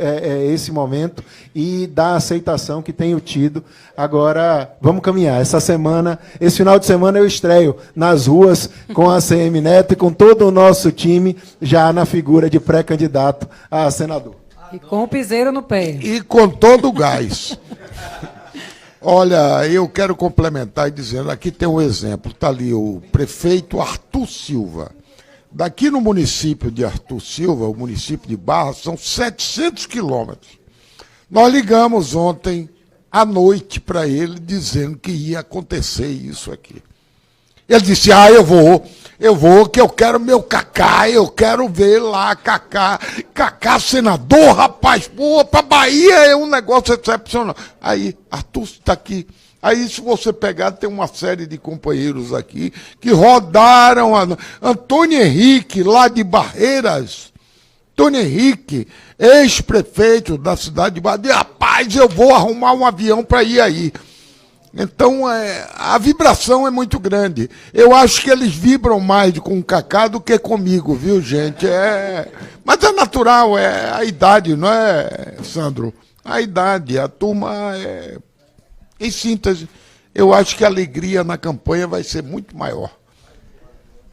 esse momento e da aceitação que tenho tido. Agora, vamos caminhar. Esse final de semana eu estreio nas ruas com a CM Neto e com todo o nosso time, já na figura de pré-candidato a senador. E com o piseiro no pé. E com todo o gás. Olha, eu quero complementar dizendo, aqui tem um exemplo, está ali o prefeito Arthur Silva. Daqui no município de Arthur Silva, o município de Barra, são 700 quilômetros. Nós ligamos ontem à noite para ele, dizendo que ia acontecer isso aqui. Ele disse, eu vou, que eu quero meu Cacá, eu quero ver lá Cacá senador, rapaz, pô, para Bahia é um negócio excepcional. Aí, Arthur está aqui. Aí, se você pegar, tem uma série de companheiros aqui que rodaram. Antônio Henrique, lá de Barreiras. Antônio Henrique, ex-prefeito da cidade de Bahia. Rapaz, eu vou arrumar um avião para ir aí. Então, a vibração é muito grande. Eu acho que eles vibram mais com o Cacá do que comigo, viu, gente? Mas é natural, é a idade, não é, Sandro? A idade, a turma é... Em síntese, eu acho que a alegria na campanha vai ser muito maior.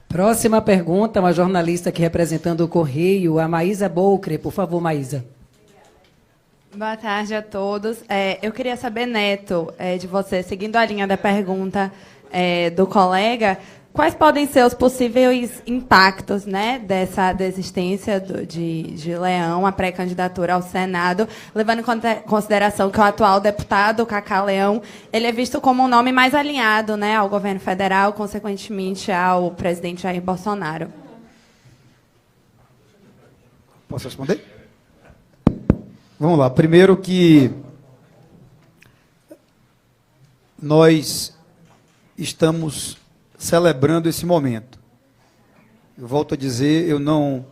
Próxima pergunta, uma jornalista aqui representando o Correio, a Maísa Bolcre. Por favor, Maísa. Boa tarde a todos. Eu queria saber, Neto, de você, seguindo a linha da pergunta do colega, quais podem ser os possíveis impactos, né, dessa desistência de Leão, a pré-candidatura ao Senado, levando em consideração que o atual deputado, Cacá Leão, ele é visto como um nome mais alinhado, né, ao governo federal, consequentemente ao presidente Jair Bolsonaro. Posso responder? Vamos lá. Primeiro que nós estamos celebrando esse momento. Eu volto a dizer, eu não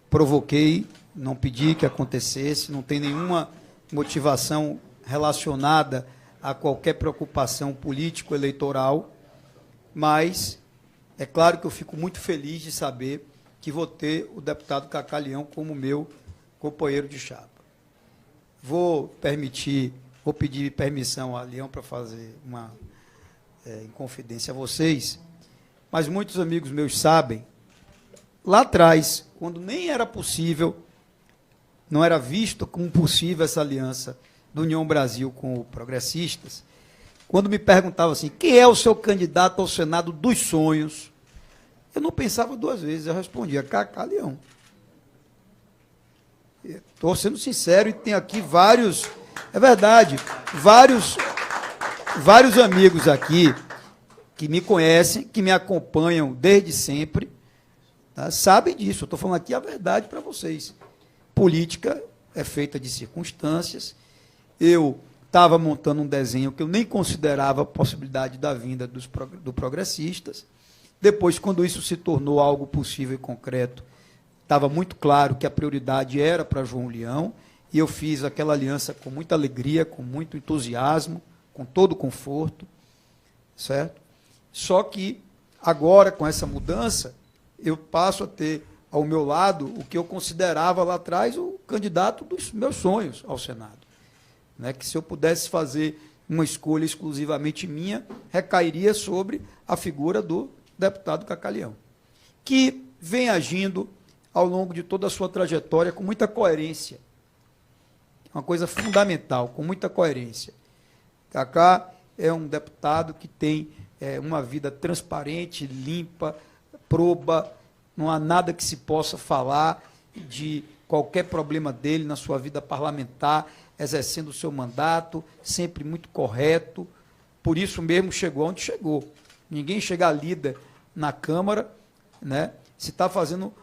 provoquei, não pedi que acontecesse, não tem nenhuma motivação relacionada a qualquer preocupação político-eleitoral, mas é claro que eu fico muito feliz de saber que vou ter o deputado Cacá Leão como meu companheiro de chapa. Vou pedir permissão a Leão para fazer uma em confidência a vocês, mas muitos amigos meus sabem, lá atrás, quando nem era possível, não era visto como possível essa aliança do União Brasil com o Progressistas, quando me perguntavam assim, quem é o seu candidato ao Senado dos sonhos? Eu não pensava 2 vezes, eu respondia, Cacá Leão. Estou sendo sincero e tem aqui vários, é verdade, vários amigos aqui que me conhecem, que me acompanham desde sempre, tá, sabem disso. Eu estou falando aqui a verdade para vocês. Política é feita de circunstâncias. Eu estava montando um desenho que eu nem considerava a possibilidade da vinda do Progressistas. Depois, quando isso se tornou algo possível e concreto, estava muito claro que a prioridade era para João Leão, e eu fiz aquela aliança com muita alegria, com muito entusiasmo, com todo conforto, certo? Só que, agora, com essa mudança, eu passo a ter ao meu lado o que eu considerava lá atrás o candidato dos meus sonhos ao Senado. Né? Que se eu pudesse fazer uma escolha exclusivamente minha, recairia sobre a figura do deputado Cacá Leão, que vem agindo ao longo de toda a sua trajetória com muita coerência uma coisa fundamental, com muita coerência. Cacá é um deputado que tem uma vida transparente, limpa, proba, não há nada que se possa falar de qualquer problema dele na sua vida parlamentar, exercendo o seu mandato, sempre muito correto, por isso mesmo chegou onde chegou. Ninguém chega líder na Câmara, né, se está fazendo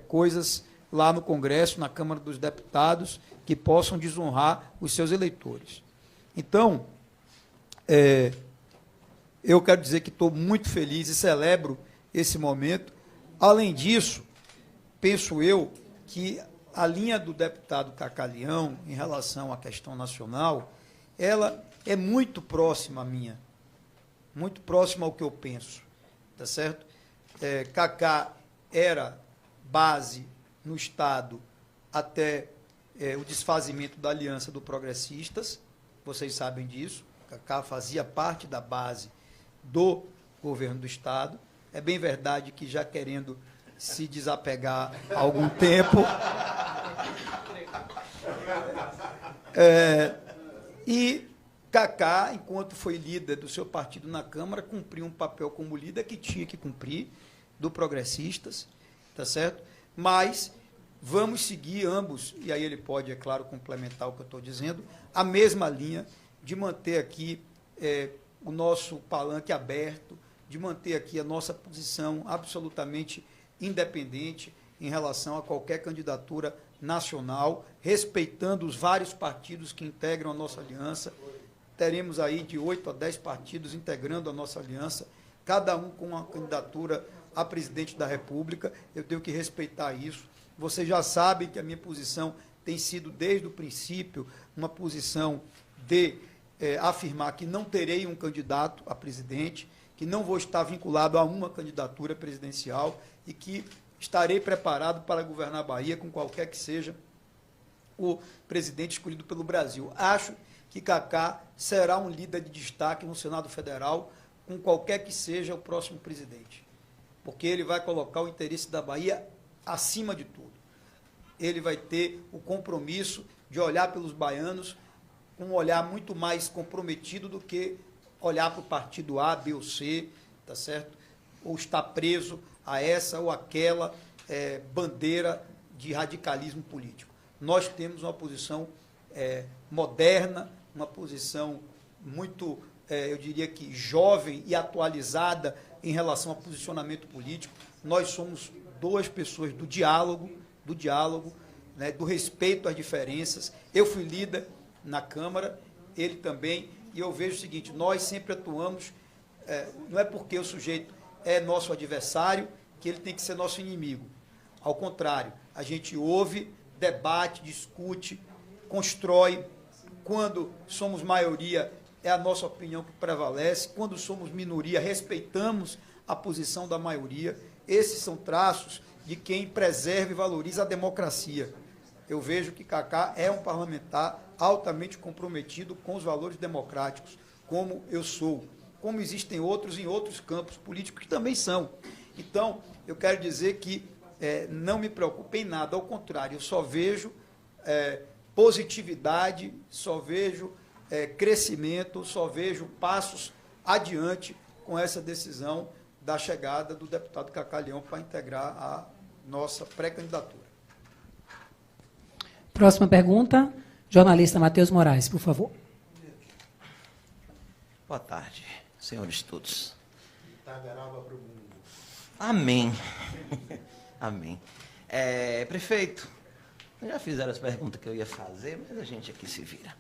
coisas lá no Congresso, na Câmara dos Deputados, que possam desonrar os seus eleitores. Então, eu quero dizer que estou muito feliz e celebro esse momento. Além disso, penso eu que a linha do deputado Cacá Leão, em relação à questão nacional, ela é muito próxima à minha, muito próxima ao que eu penso, tá certo? Cacá era base no Estado até o desfazimento da Aliança do Progressistas, vocês sabem disso, Cacá fazia parte da base do governo do Estado. É bem verdade que já querendo se desapegar há algum tempo. E Cacá, enquanto foi líder do seu partido na Câmara, cumpriu um papel como líder que tinha que cumprir, do Progressistas, tá certo? Mas vamos seguir ambos, e aí ele pode, é claro, complementar o que eu estou dizendo, a mesma linha de manter aqui o nosso palanque aberto, de manter aqui a nossa posição absolutamente independente em relação a qualquer candidatura nacional, respeitando os vários partidos que integram a nossa aliança. Teremos aí de 8 a 10 partidos integrando a nossa aliança, cada um com uma candidatura a presidente da República. Eu tenho que respeitar isso. Vocês já sabem que a minha posição tem sido, desde o princípio, uma posição de afirmar que não terei um candidato a presidente, que não vou estar vinculado a uma candidatura presidencial e que estarei preparado para governar a Bahia com qualquer que seja o presidente escolhido pelo Brasil. Acho que Cacá será um líder de destaque no Senado Federal, com qualquer que seja o próximo presidente, porque ele vai colocar o interesse da Bahia acima de tudo. Ele vai ter o compromisso de olhar pelos baianos com um olhar muito mais comprometido do que olhar para o partido A, B ou C, tá certo? Ou estar preso a essa ou aquela bandeira de radicalismo político. Nós temos uma posição moderna, uma posição muito, eu diria que jovem e atualizada em relação ao posicionamento político. Nós somos duas pessoas do diálogo, né, do respeito às diferenças. Eu fui líder na Câmara, ele também, e eu vejo o seguinte: nós sempre atuamos, não é porque o sujeito é nosso adversário que ele tem que ser nosso inimigo. Ao contrário, a gente ouve, debate, discute, constrói. Quando somos maioria, é a nossa opinião que prevalece. Quando somos minoria, respeitamos a posição da maioria. Esses são traços de quem preserva e valoriza a democracia. Eu vejo que Cacá é um parlamentar altamente comprometido com os valores democráticos, como eu sou, como existem outros em outros campos políticos que também são. Então, eu quero dizer que não me preocupe em nada, ao contrário, eu só vejo positividade, só vejo crescimento, só vejo passos adiante com essa decisão da chegada do deputado Cacá Leão para integrar a nossa pré-candidatura. Próxima pergunta, jornalista Matheus Moraes, por favor. Boa tarde, senhores todos. Amém. Amém. Prefeito, já fizeram as perguntas que eu ia fazer, mas a gente aqui se vira.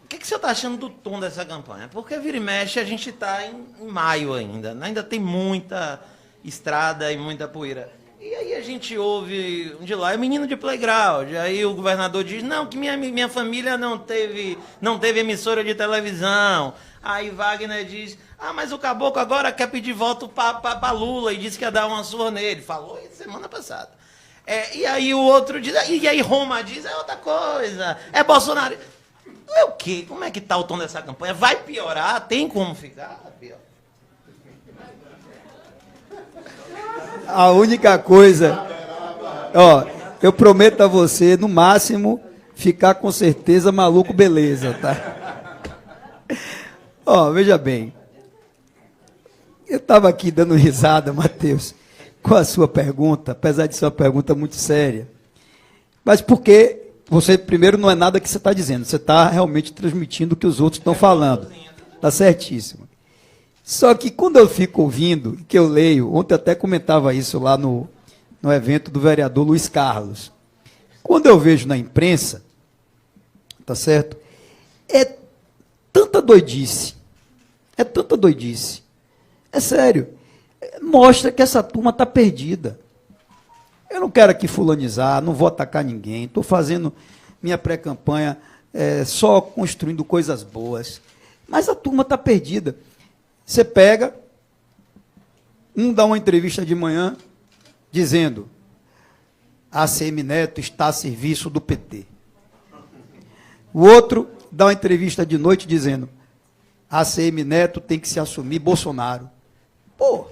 O que o senhor está achando do tom dessa campanha? Porque vira e mexe, a gente está em maio ainda, né? Ainda tem muita estrada e muita poeira. E aí a gente ouve de lá, é menino de playground. Aí o governador diz, não, que minha família não teve emissora de televisão. Aí Wagner diz, mas o caboclo agora quer pedir voto para Lula e disse que ia dar uma surra nele. Falou isso semana passada. E aí o outro diz, e aí Roma diz, é outra coisa, é Bolsonaro. É o quê? Como é que está o tom dessa campanha? Vai piorar? Tem como ficar pior? A única coisa, Eu prometo a você, no máximo, ficar com certeza maluco, beleza, tá? Ó, veja bem. Eu estava aqui dando risada, Matheus, com a sua pergunta, apesar de ser uma pergunta muito séria. Mas porque você, primeiro, não é nada que você está dizendo, você está realmente transmitindo o que os outros estão falando. Está certíssimo. Só que quando eu fico ouvindo, que eu leio, ontem eu até comentava isso lá no evento do vereador Luiz Carlos. Quando eu vejo na imprensa, tá certo? É tanta doidice. É tanta doidice. É sério. Mostra que essa turma está perdida. Eu não quero aqui fulanizar, não vou atacar ninguém. Estou fazendo minha pré-campanha só construindo coisas boas. Mas a turma está perdida. Você pega, dá uma entrevista de manhã, dizendo: a ACM Neto está a serviço do PT. O outro dá uma entrevista de noite dizendo: a ACM Neto tem que se assumir Bolsonaro. Pô,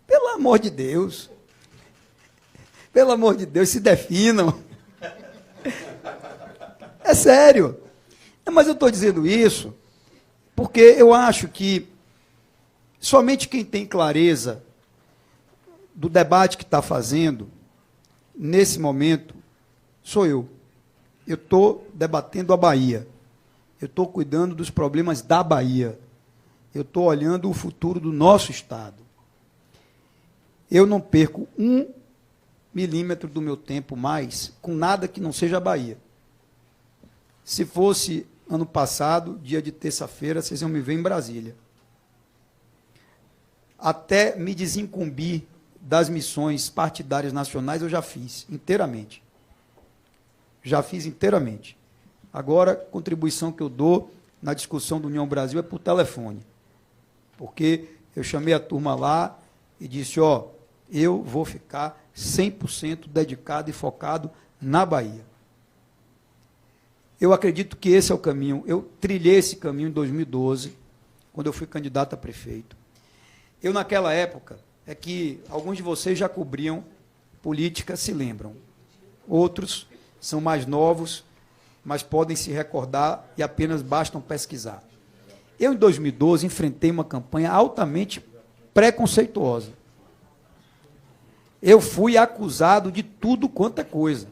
pelo amor de Deus. Pelo amor de Deus, se definam. É sério. Mas eu estou dizendo isso porque eu acho que somente quem tem clareza do debate que está fazendo, nesse momento, sou eu. Eu estou debatendo a Bahia. Eu estou cuidando dos problemas da Bahia. Eu estou olhando o futuro do nosso Estado. Eu não perco 1 milímetro do meu tempo mais com nada que não seja a Bahia. Se fosse ano passado, dia de terça-feira, vocês iam me ver em Brasília. Até me desincumbir das missões partidárias nacionais, eu já fiz inteiramente. Já fiz inteiramente. Agora, a contribuição que eu dou na discussão do União Brasil é por telefone. Porque eu chamei a turma lá e disse: ó, eu vou ficar 100% dedicado e focado na Bahia. Eu acredito que esse é o caminho. Eu trilhei esse caminho em 2012, quando eu fui candidato a prefeito. Eu, naquela época, é que alguns de vocês já cobriam política, se lembram. Outros são mais novos, mas podem se recordar e apenas bastam pesquisar. Eu, em 2012, enfrentei uma campanha altamente preconceituosa. Eu fui acusado de tudo quanto é coisa.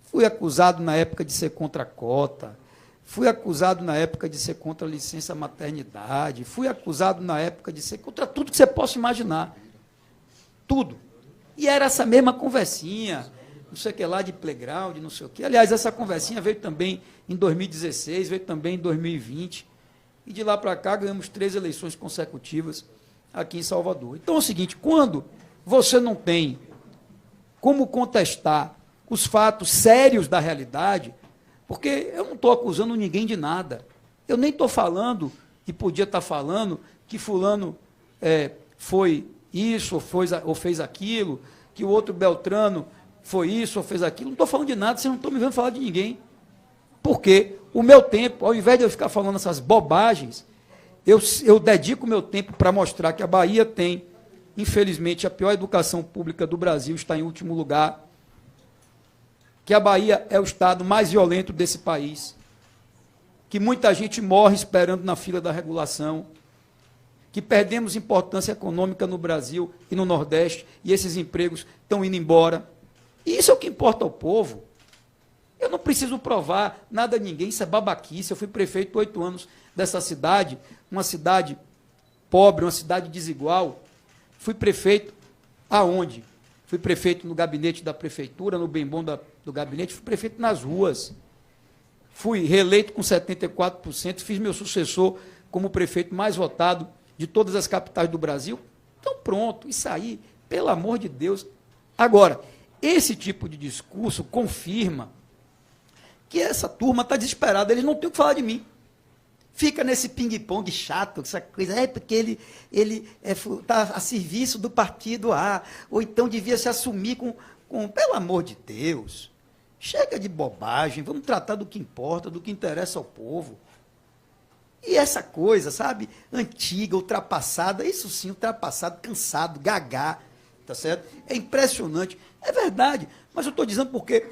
Fui acusado na época de ser contra a cota, fui acusado na época de ser contra a licença maternidade, fui acusado na época de ser contra tudo que você possa imaginar. Tudo. E era essa mesma conversinha, não sei o que lá, de playground, não sei o que. Aliás, essa conversinha veio também em 2016, veio também em 2020, e de lá para cá ganhamos 3 eleições consecutivas aqui em Salvador. Então é o seguinte, quando você não tem como contestar os fatos sérios da realidade, porque eu não estou acusando ninguém de nada. Eu nem estou falando, e podia estar falando, que fulano foi isso, ou fez aquilo, que o outro Beltrano foi isso, ou fez aquilo. Não estou falando de nada, vocês não estão me vendo falar de ninguém. Porque o meu tempo, ao invés de eu ficar falando essas bobagens, eu dedico o meu tempo para mostrar que a Bahia tem, infelizmente, a pior educação pública do Brasil, está em último lugar, que a Bahia é o estado mais violento desse país, que muita gente morre esperando na fila da regulação, que perdemos importância econômica no Brasil e no Nordeste, e esses empregos estão indo embora. E isso é o que importa ao povo. Eu não preciso provar nada a ninguém, isso é babaquice. Eu fui prefeito 8 anos dessa cidade, uma cidade pobre, uma cidade desigual. Fui prefeito aonde? Fui prefeito no gabinete da prefeitura, no bem bom do gabinete, fui prefeito nas ruas. Fui reeleito com 74%, fiz meu sucessor como prefeito mais votado de todas as capitais do Brasil. Então, pronto, isso aí, pelo amor de Deus. Agora, esse tipo de discurso confirma que essa turma está desesperada, eles não têm o que falar de mim. Fica nesse ping-pong chato, essa coisa, porque ele está a serviço do partido A, ou então devia se assumir com... Pelo amor de Deus, chega de bobagem, vamos tratar do que importa, do que interessa ao povo. E essa coisa, sabe, antiga, ultrapassada, isso sim, ultrapassado, cansado, gagá, tá certo? É impressionante. É verdade, mas eu estou dizendo porque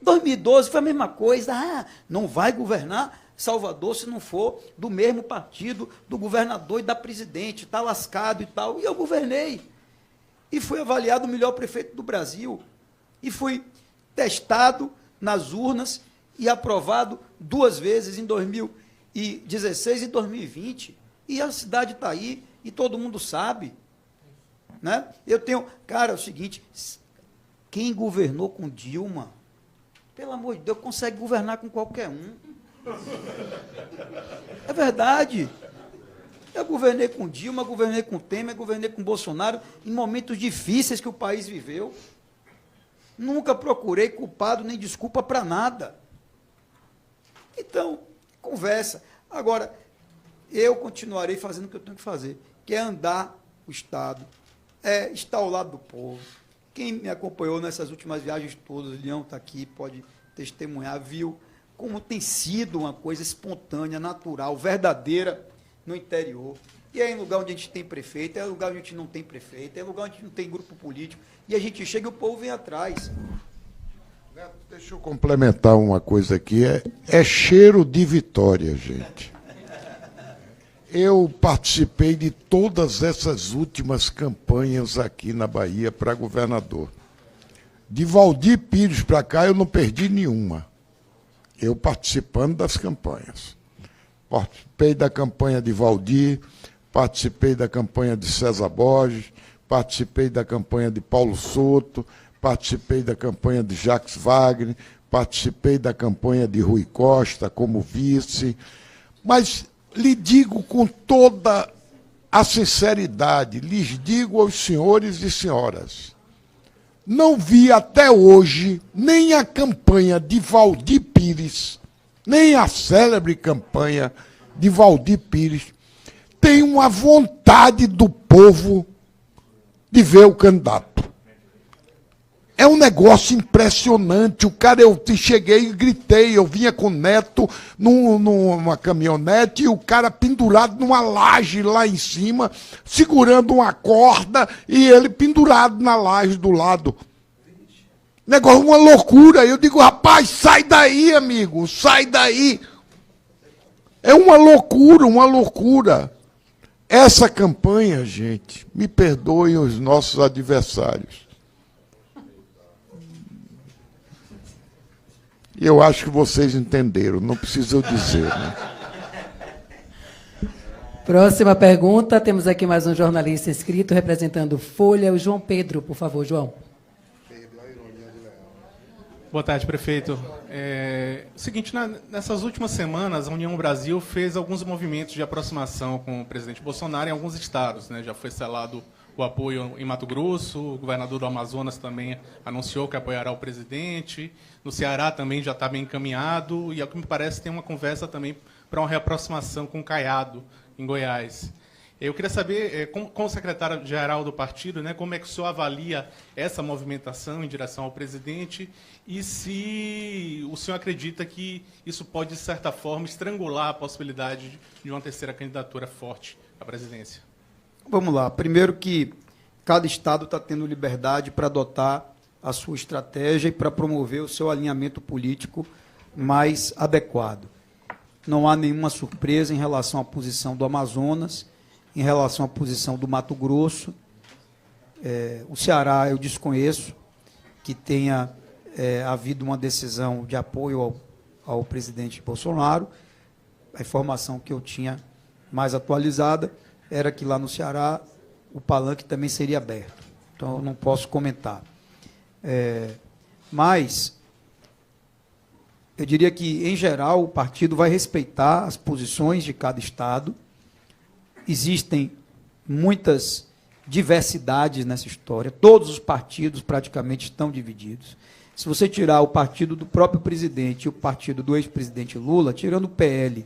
2012 foi a mesma coisa. Ah, não vai governar Salvador se não for do mesmo partido do governador e da presidente, está lascado e tal. E eu governei. E fui avaliado o melhor prefeito do Brasil. E fui testado nas urnas e aprovado 2 vezes, em 2016 e 2020. E a cidade está aí, e todo mundo sabe. Né? Eu tenho... Cara, é o seguinte, quem governou com Dilma, pelo amor de Deus, consegue governar com qualquer um. É verdade. Eu governei com Dilma, governei com Temer, governei com Bolsonaro, em momentos difíceis que o país viveu. Nunca procurei culpado nem desculpa para nada. Então, conversa. Agora, eu continuarei fazendo o que eu tenho que fazer, que é andar o Estado, é estar ao lado do povo. Quem me acompanhou nessas últimas viagens todas, o Leão está aqui, pode testemunhar, viu como tem sido uma coisa espontânea, natural, verdadeira no interior. E é em lugar onde a gente tem prefeito, é em lugar onde a gente não tem prefeito, é em lugar onde a gente não tem grupo político, e a gente chega e o povo vem atrás. Neto, deixa eu complementar uma coisa aqui. É cheiro de vitória, gente. Eu participei de todas essas últimas campanhas aqui na Bahia para governador. De Valdir Pires para cá, eu não perdi nenhuma. Eu participando das campanhas. Participei da campanha de Valdir, participei da campanha de César Borges, participei da campanha de Paulo Souto, participei da campanha de Jacques Wagner, participei da campanha de Rui Costa como vice, mas lhe digo com toda a sinceridade, lhes digo aos senhores e senhoras, não vi até hoje nem a campanha de Valdir Pires, nem a célebre campanha de Valdir Pires, tem uma vontade do povo de ver o candidato. É um negócio impressionante. O cara, eu cheguei e gritei, eu vinha com o Neto numa caminhonete e o cara pendurado numa laje lá em cima, segurando uma corda e ele pendurado na laje do lado. Negócio, uma loucura. Eu digo, rapaz, sai daí, amigo, sai daí. É uma loucura, uma loucura. Essa campanha, gente, me perdoem os nossos adversários. E eu acho que vocês entenderam, não precisa eu dizer. Né? Próxima pergunta, temos aqui mais um jornalista inscrito representando Folha, o João Pedro, por favor, João. Boa tarde, prefeito. Seguinte, nessas últimas semanas, a União Brasil fez alguns movimentos de aproximação com o presidente Bolsonaro em alguns estados. Né? Já foi selado o apoio em Mato Grosso, o governador do Amazonas também anunciou que apoiará o presidente, no Ceará também já está bem encaminhado, e, ao que me parece, tem uma conversa também para uma reaproximação com o Caiado, em Goiás. Eu queria saber, com o secretário-geral do partido, né, como é que o senhor avalia essa movimentação em direção ao presidente e se o senhor acredita que isso pode, de certa forma, estrangular a possibilidade de uma terceira candidatura forte à presidência. Vamos lá. Primeiro que cada estado está tendo liberdade para adotar a sua estratégia e para promover o seu alinhamento político mais adequado. Não há nenhuma surpresa em relação à posição do Amazonas, em relação à posição do Mato Grosso. O Ceará, eu desconheço que tenha havido uma decisão de apoio ao presidente Bolsonaro. A informação que eu tinha mais atualizada era que lá no Ceará o palanque também seria aberto. Então, eu não posso comentar. Mas eu diria que, em geral, o partido vai respeitar as posições de cada estado. Existem muitas diversidades nessa história. Todos os partidos praticamente estão divididos. Se você tirar o partido do próprio presidente e o partido do ex-presidente Lula, tirando o PL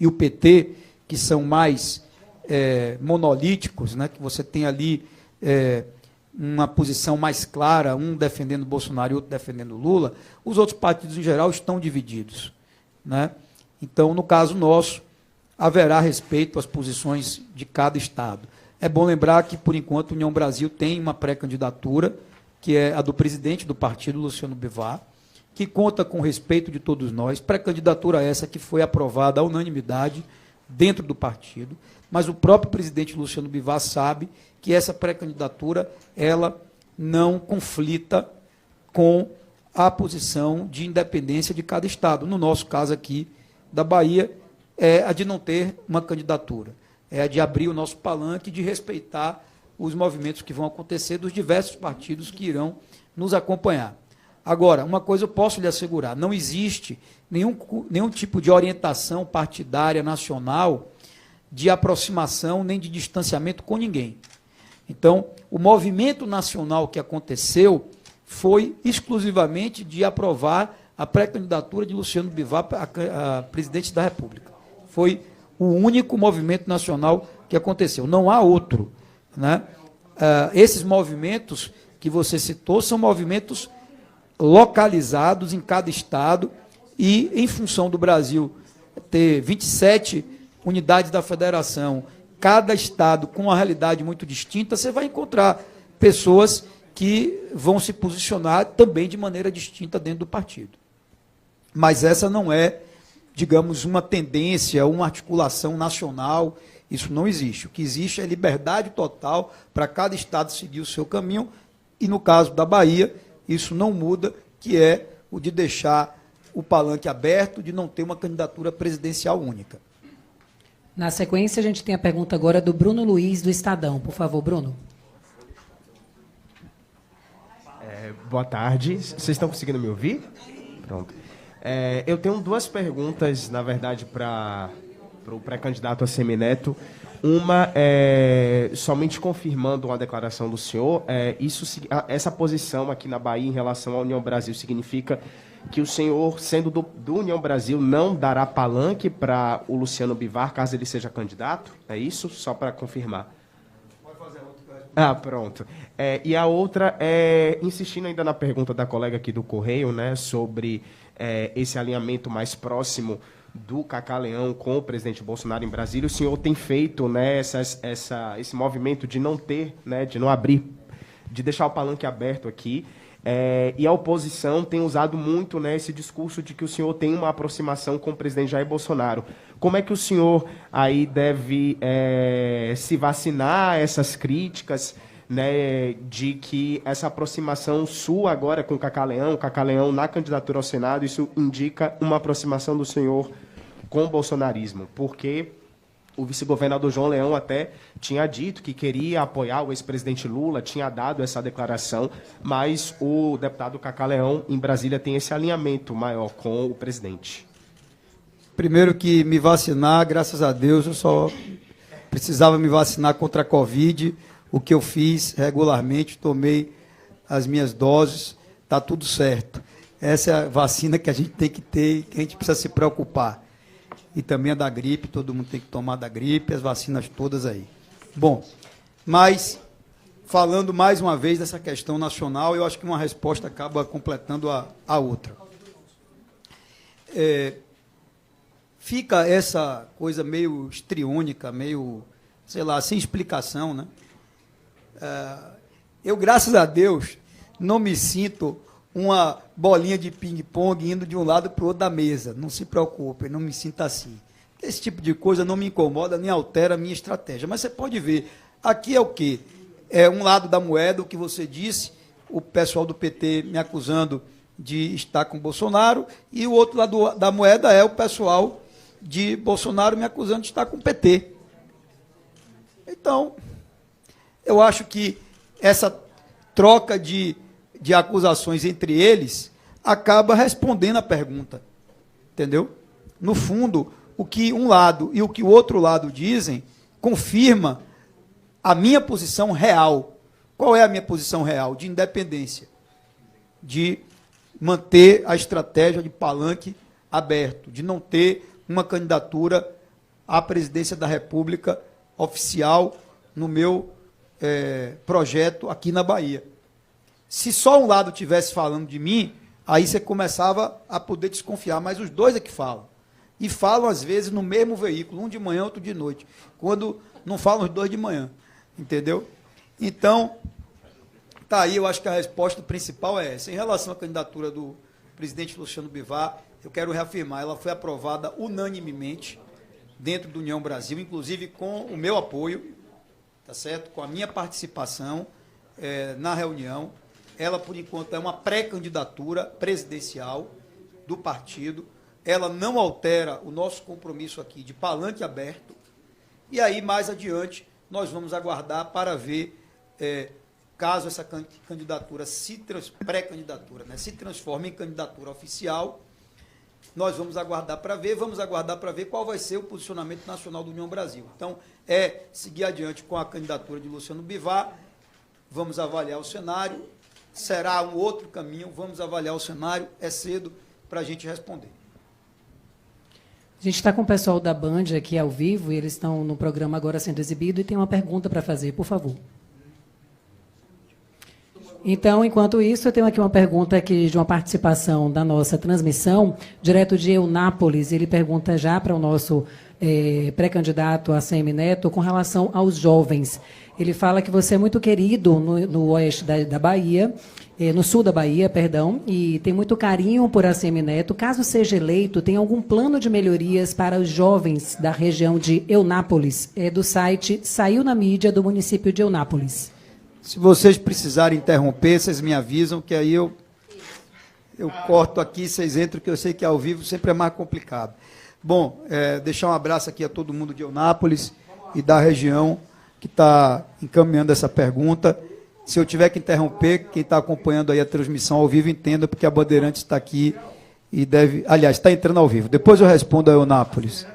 e o PT, que são mais monolíticos, né, que você tem ali uma posição mais clara, um defendendo Bolsonaro e outro defendendo Lula, os outros partidos, em geral, estão divididos. Né? Então, no caso nosso, haverá respeito às posições de cada estado. É bom lembrar que, por enquanto, a União Brasil tem uma pré-candidatura, que é a do presidente do partido, Luciano Bivar, que conta com o respeito de todos nós. Pré-candidatura essa que foi aprovada à unanimidade dentro do partido, mas o próprio presidente Luciano Bivar sabe que essa pré-candidatura ela não conflita com a posição de independência de cada estado. No nosso caso aqui, da Bahia, é a de não ter uma candidatura, é a de abrir o nosso palanque, de respeitar os movimentos que vão acontecer dos diversos partidos que irão nos acompanhar. Agora, uma coisa eu posso lhe assegurar, não existe nenhum tipo de orientação partidária nacional de aproximação nem de distanciamento com ninguém. Então, o movimento nacional que aconteceu foi exclusivamente de aprovar a pré-candidatura de Luciano Bivar a presidente da República. Foi o único movimento nacional que aconteceu. Não há outro, né? Esses movimentos que você citou são movimentos localizados em cada estado e, em função do Brasil ter 27 unidades da federação, cada estado com uma realidade muito distinta, você vai encontrar pessoas que vão se posicionar também de maneira distinta dentro do partido. Mas essa não é, digamos, uma tendência, uma articulação nacional, isso não existe. O que existe é liberdade total para cada estado seguir o seu caminho, e no caso da Bahia, isso não muda, que é o de deixar o palanque aberto, de não ter uma candidatura presidencial única. Na sequência, a gente tem a pergunta agora do Bruno Luiz, do Estadão. Por favor, Bruno. Boa tarde. Vocês estão conseguindo me ouvir? Pronto. Eu tenho duas perguntas, na verdade, para o pré-candidato a Semineto. Uma é somente confirmando uma declaração do senhor. Essa posição aqui na Bahia em relação à União Brasil significa que o senhor, sendo do União Brasil, não dará palanque para o Luciano Bivar, caso ele seja candidato? É isso? Só para confirmar. Pode fazer outra. Pronto. E a outra é, insistindo ainda na pergunta da colega aqui do Correio, né, sobre esse alinhamento mais próximo do Cacá Leão com o presidente Bolsonaro em Brasília. O senhor tem feito, né, esse movimento de não ter, né, de não abrir, de deixar o palanque aberto aqui. E a oposição tem usado muito, né, esse discurso de que o senhor tem uma aproximação com o presidente Jair Bolsonaro. Como é que o senhor aí deve se vacinar a essas críticas, né, de que essa aproximação sua agora com o Cacá Leão na candidatura ao Senado, isso indica uma aproximação do senhor com o bolsonarismo? Porque o vice-governador João Leão até tinha dito que queria apoiar o ex-presidente Lula, tinha dado essa declaração, mas o deputado Cacá Leão, em Brasília, tem esse alinhamento maior com o presidente. Primeiro que me vacinar, graças a Deus, eu só precisava me vacinar contra a Covid, o que eu fiz regularmente, tomei as minhas doses, está tudo certo. Essa é a vacina que a gente tem que ter, que a gente precisa se preocupar. E também a da gripe, todo mundo tem que tomar da gripe, as vacinas todas aí. Bom, mas, falando mais uma vez dessa questão nacional, eu acho que uma resposta acaba completando a outra. Fica essa coisa meio histriônica, meio, sei lá, sem explicação, né? Eu, graças a Deus, não me sinto uma bolinha de ping-pong indo de um lado para o outro da mesa. Não se preocupe, não me sinta assim. Esse tipo de coisa não me incomoda nem altera a minha estratégia. Mas você pode ver, aqui é o quê? É um lado da moeda, o que você disse, o pessoal do PT me acusando de estar com Bolsonaro, e o outro lado da moeda é o pessoal de Bolsonaro me acusando de estar com o PT. Então, eu acho que essa troca de acusações entre eles acaba respondendo a pergunta, entendeu? No fundo, o que um lado e o que o outro lado dizem confirma a minha posição real. Qual é a minha posição real? De independência, de manter a estratégia de palanque aberto, de não ter uma candidatura à presidência da República oficial no meu projeto aqui na Bahia. Se só um lado estivesse falando de mim, aí você começava a poder desconfiar, mas os dois é que falam. E falam, às vezes, no mesmo veículo, um de manhã, outro de noite, quando não falam os dois de manhã. Entendeu? Então, tá aí, eu acho que a resposta principal é essa. Em relação à candidatura do presidente Luciano Bivar, eu quero reafirmar, ela foi aprovada unanimemente dentro do União Brasil, inclusive com o meu apoio, tá certo? Com a minha participação na reunião. Ela, por enquanto, é uma pré-candidatura presidencial do partido. Ela não altera o nosso compromisso aqui de palanque aberto. E aí, mais adiante, nós vamos aguardar para ver, caso essa candidatura pré-candidatura, né, se transforme em candidatura oficial, nós vamos aguardar para ver qual vai ser o posicionamento nacional da União Brasil. Então, seguir adiante com a candidatura de Luciano Bivar, vamos avaliar o cenário, será um outro caminho, vamos avaliar o cenário, é cedo para a gente responder. A gente está com o pessoal da Band aqui ao vivo, e eles estão no programa agora sendo exibido, e tem uma pergunta para fazer, por favor. Então, enquanto isso, eu tenho aqui uma pergunta aqui de uma participação da nossa transmissão, direto de Eunápolis. Ele pergunta já para o nosso pré-candidato ACM Neto com relação aos jovens. Ele fala que você é muito querido no oeste da Bahia, no sul da Bahia, perdão, e tem muito carinho por ACM Neto. Caso seja eleito, tem algum plano de melhorias para os jovens da região de Eunápolis? É do site Saiu na Mídia do município de Eunápolis. Se vocês precisarem interromper, vocês me avisam, que aí eu corto aqui, vocês entram, que eu sei que ao vivo sempre é mais complicado. Bom, deixar um abraço aqui a todo mundo de Eunápolis e da região que está encaminhando essa pergunta. Se eu tiver que interromper, quem está acompanhando aí a transmissão ao vivo, entenda, porque a Bandeirantes está aqui e deve... Aliás, está entrando ao vivo. Depois eu respondo a Eunápolis.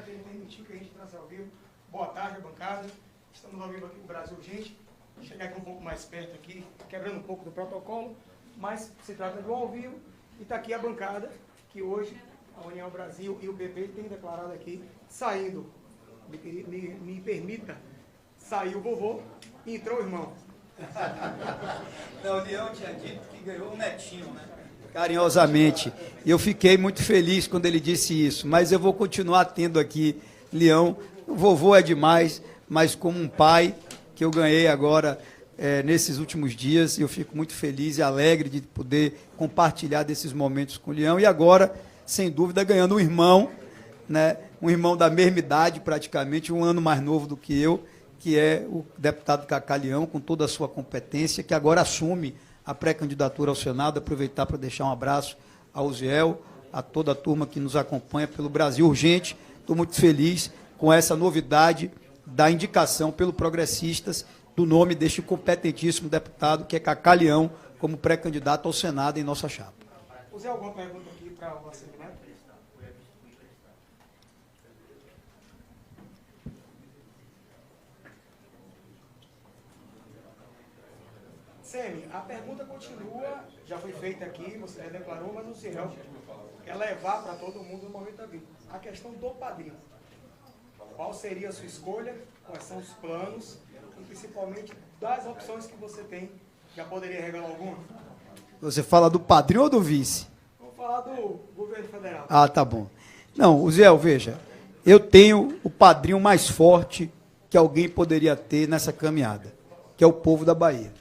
Boa tarde, bancada. Estamos ao vivo aqui no Brasil Urgente. Vou chegar aqui um pouco mais perto, aqui, quebrando um pouco do protocolo, mas se trata de um ao vivo. E está aqui a bancada, que hoje a União Brasil e o PP têm declarado aqui, saindo. Me permita, saiu o vovô e entrou o irmão. Não, o Leão tinha dito que ganhou um netinho, né? Carinhosamente. Eu fiquei muito feliz quando ele disse isso, mas eu vou continuar tendo aqui, Leão. O vovô é demais, mas como um pai que eu ganhei agora nesses últimos dias, eu fico muito feliz e alegre de poder compartilhar desses momentos com o Leão. E agora, sem dúvida, ganhando um irmão, né? Um irmão da mesma idade, praticamente, um ano mais novo do que eu, que é o deputado Cacá Leão, com toda a sua competência, que agora assume a pré-candidatura ao Senado. Aproveitar para deixar um abraço ao Ziel, a toda a turma que nos acompanha pelo Brasil Urgente. Estou muito feliz com essa novidade da indicação pelo Progressistas do nome deste competentíssimo deputado, que é Cacá Leão, como pré-candidato ao Senado em nossa chapa. Zé, alguma pergunta aqui para o ACM Neto? Semi, a pergunta continua, já foi feita aqui, você declarou, mas o Ciel quer levar para todo mundo no momento da vida. A questão do padrinho. Qual seria a sua escolha? Quais são os planos? E principalmente das opções que você tem. Já poderia revelar alguma? Você fala do padrinho ou do vice? Vou falar do governo federal. Ah, tá bom. Não, Zé, veja, eu tenho o padrinho mais forte que alguém poderia ter nessa caminhada, que é o povo da Bahia.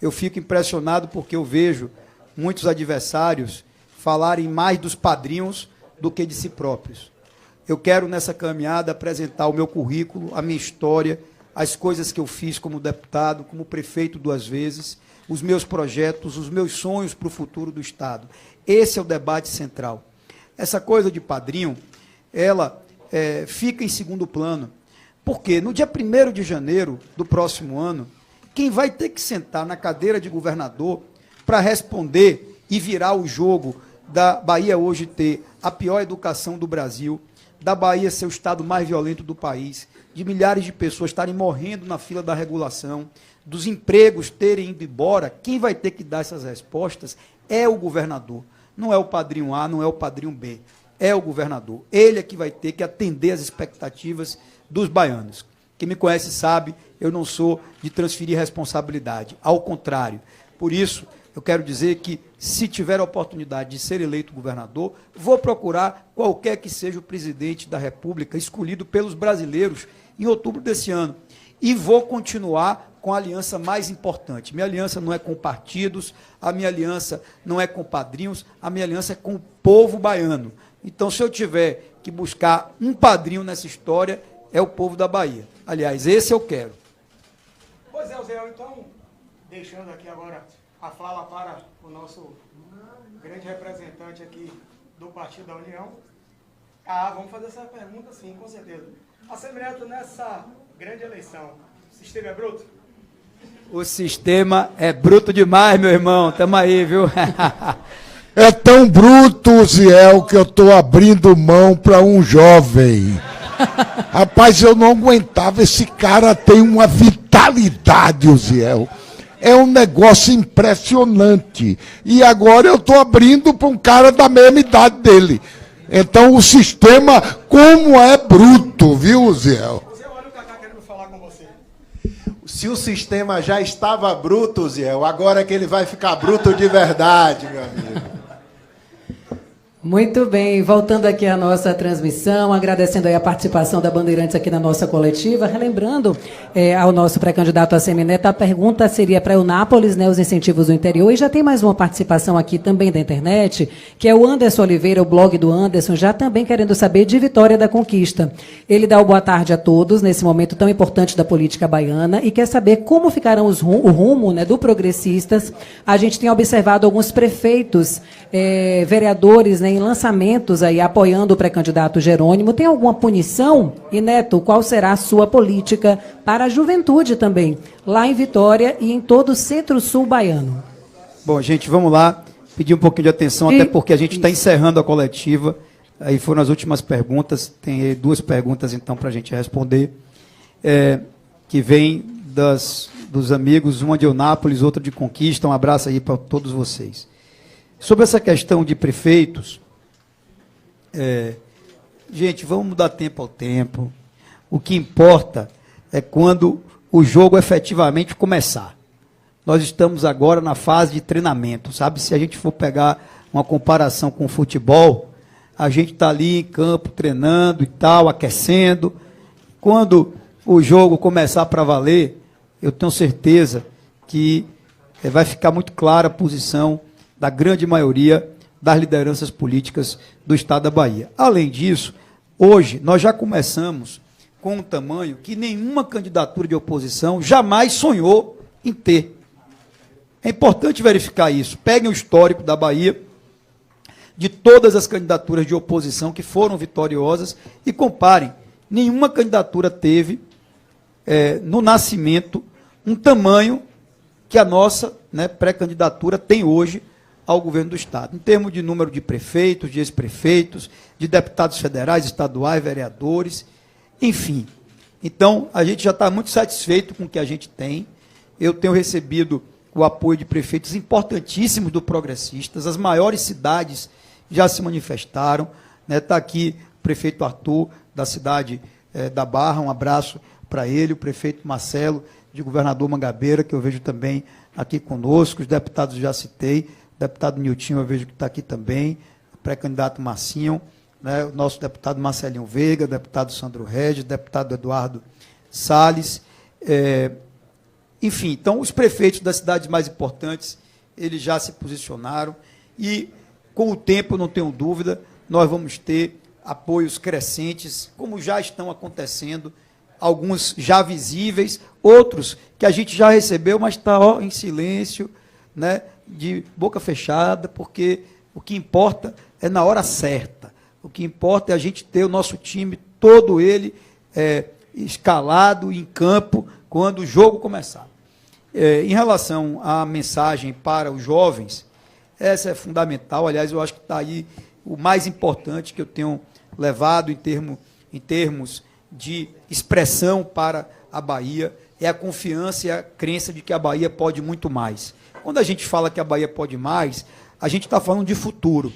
Eu fico impressionado porque eu vejo muitos adversários falarem mais dos padrinhos do que de si próprios. Eu quero, nessa caminhada, apresentar o meu currículo, a minha história, as coisas que eu fiz como deputado, como prefeito 2 vezes, os meus projetos, os meus sonhos para o futuro do Estado. Esse é o debate central. Essa coisa de padrinho, ela fica em segundo plano, porque no dia 1º de janeiro do próximo ano, quem vai ter que sentar na cadeira de governador para responder e virar o jogo da Bahia hoje ter a pior educação do Brasil, da Bahia ser o estado mais violento do país, de milhares de pessoas estarem morrendo na fila da regulação, dos empregos terem ido embora, quem vai ter que dar essas respostas é o governador. Não é o padrinho A, não é o padrinho B, é o governador. Ele é que vai ter que atender às expectativas dos baianos. Quem me conhece sabe, eu não sou de transferir responsabilidade, ao contrário. Por isso, eu quero dizer que, se tiver a oportunidade de ser eleito governador, vou procurar qualquer que seja o presidente da República escolhido pelos brasileiros em outubro desse ano. e vou continuar com a aliança mais importante. Minha aliança não é com partidos, a minha aliança não é com padrinhos, a minha aliança é com o povo baiano. Então, se eu tiver que buscar um padrinho nessa história, é o povo da Bahia. Aliás, esse eu quero. Pois é, Zé, então, deixando aqui agora a fala para o nosso grande representante aqui do Partido da União. Vamos fazer essa pergunta sim, com certeza. A Semineto, nessa grande eleição, o sistema é bruto? O sistema é bruto demais, meu irmão. Tamo aí, viu? É tão bruto, Ziel, que eu estou abrindo mão para um jovem. Rapaz, eu não aguentava. Esse cara tem uma vitalidade, o Ziel. É um negócio impressionante. E agora eu estou abrindo para um cara da mesma idade dele. Então o sistema, como é bruto, viu, Ziel? Se o sistema já estava bruto, Ziel, agora é que ele vai ficar bruto de verdade, meu amigo. Muito bem, voltando aqui à nossa transmissão, agradecendo aí a participação da Bandeirantes aqui na nossa coletiva, relembrando ao nosso pré-candidato a Semineto, a pergunta seria para Eunápolis, né, os incentivos do interior, e já tem mais uma participação aqui também da internet, que é o Anderson Oliveira, o blog do Anderson, já também querendo saber de Vitória da Conquista. Ele dá o boa tarde a todos, nesse momento tão importante da política baiana, e quer saber como ficarão o rumo, né, do Progressistas. A gente tem observado alguns prefeitos, vereadores, né, em lançamentos aí apoiando o pré-candidato Jerônimo. Tem alguma punição? E Neto, qual será a sua política para a juventude também, lá em Vitória e em todo o centro-sul baiano? Bom, gente, vamos lá, pedir um pouquinho de atenção, até porque a gente está encerrando a coletiva. Aí foram as últimas perguntas, tem aí 2 perguntas então para a gente responder, que vem dos amigos, uma de Eunápolis, outra de Conquista. Um abraço aí para todos vocês. Sobre essa questão de prefeitos, gente, vamos dar tempo ao tempo. O que importa é quando o jogo efetivamente começar. Nós estamos agora na fase de treinamento, sabe? Se a gente for pegar uma comparação com o futebol, a gente está ali em campo treinando e tal, aquecendo. Quando o jogo começar para valer, eu tenho certeza que vai ficar muito clara a posição da grande maioria das lideranças políticas do Estado da Bahia. Além disso, hoje nós já começamos com um tamanho que nenhuma candidatura de oposição jamais sonhou em ter. É importante verificar isso. Peguem o histórico da Bahia, de todas as candidaturas de oposição que foram vitoriosas, e comparem. Nenhuma candidatura teve, no nascimento, um tamanho que a nossa, né, pré-candidatura tem hoje ao governo do Estado, em termos de número de prefeitos, de ex-prefeitos, de deputados federais, estaduais, vereadores, enfim. Então, a gente já está muito satisfeito com o que a gente tem. Eu tenho recebido o apoio de prefeitos importantíssimos do Progressistas, as maiores cidades já se manifestaram, né? Está aqui o prefeito Arthur, da cidade da Barra, um abraço para ele, o prefeito Marcelo, de Governador Mangabeira, que eu vejo também aqui conosco, os deputados já citei, o deputado Niltinho eu vejo que está aqui também, o pré-candidato Marcinho, né, o nosso deputado Marcelinho Veiga, deputado Sandro Regis, deputado Eduardo Salles, enfim, então os prefeitos das cidades mais importantes, eles já se posicionaram e, com o tempo, não tenho dúvida, nós vamos ter apoios crescentes, como já estão acontecendo, alguns já visíveis, outros que a gente já recebeu, mas está em silêncio, né, de boca fechada, porque o que importa é na hora certa. O que importa é a gente ter o nosso time, todo ele escalado em campo, quando o jogo começar. Em relação à mensagem para os jovens, essa é fundamental. Aliás, eu acho que está aí o mais importante que eu tenho levado em termos de expressão para a Bahia, é a confiança e a crença de que a Bahia pode muito mais. Quando a gente fala que a Bahia pode mais, a gente está falando de futuro.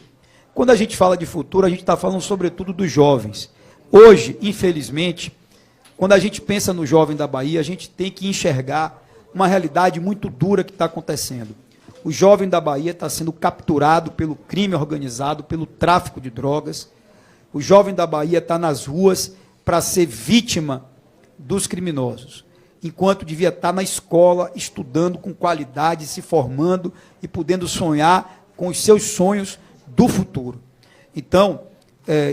Quando a gente fala de futuro, a gente está falando sobretudo dos jovens. Hoje, infelizmente, quando a gente pensa no jovem da Bahia, a gente tem que enxergar uma realidade muito dura que está acontecendo. O jovem da Bahia está sendo capturado pelo crime organizado, pelo tráfico de drogas. O jovem da Bahia está nas ruas para ser vítima dos criminosos. enquanto devia estar na escola, estudando com qualidade, se formando e podendo sonhar com os seus sonhos do futuro. Então,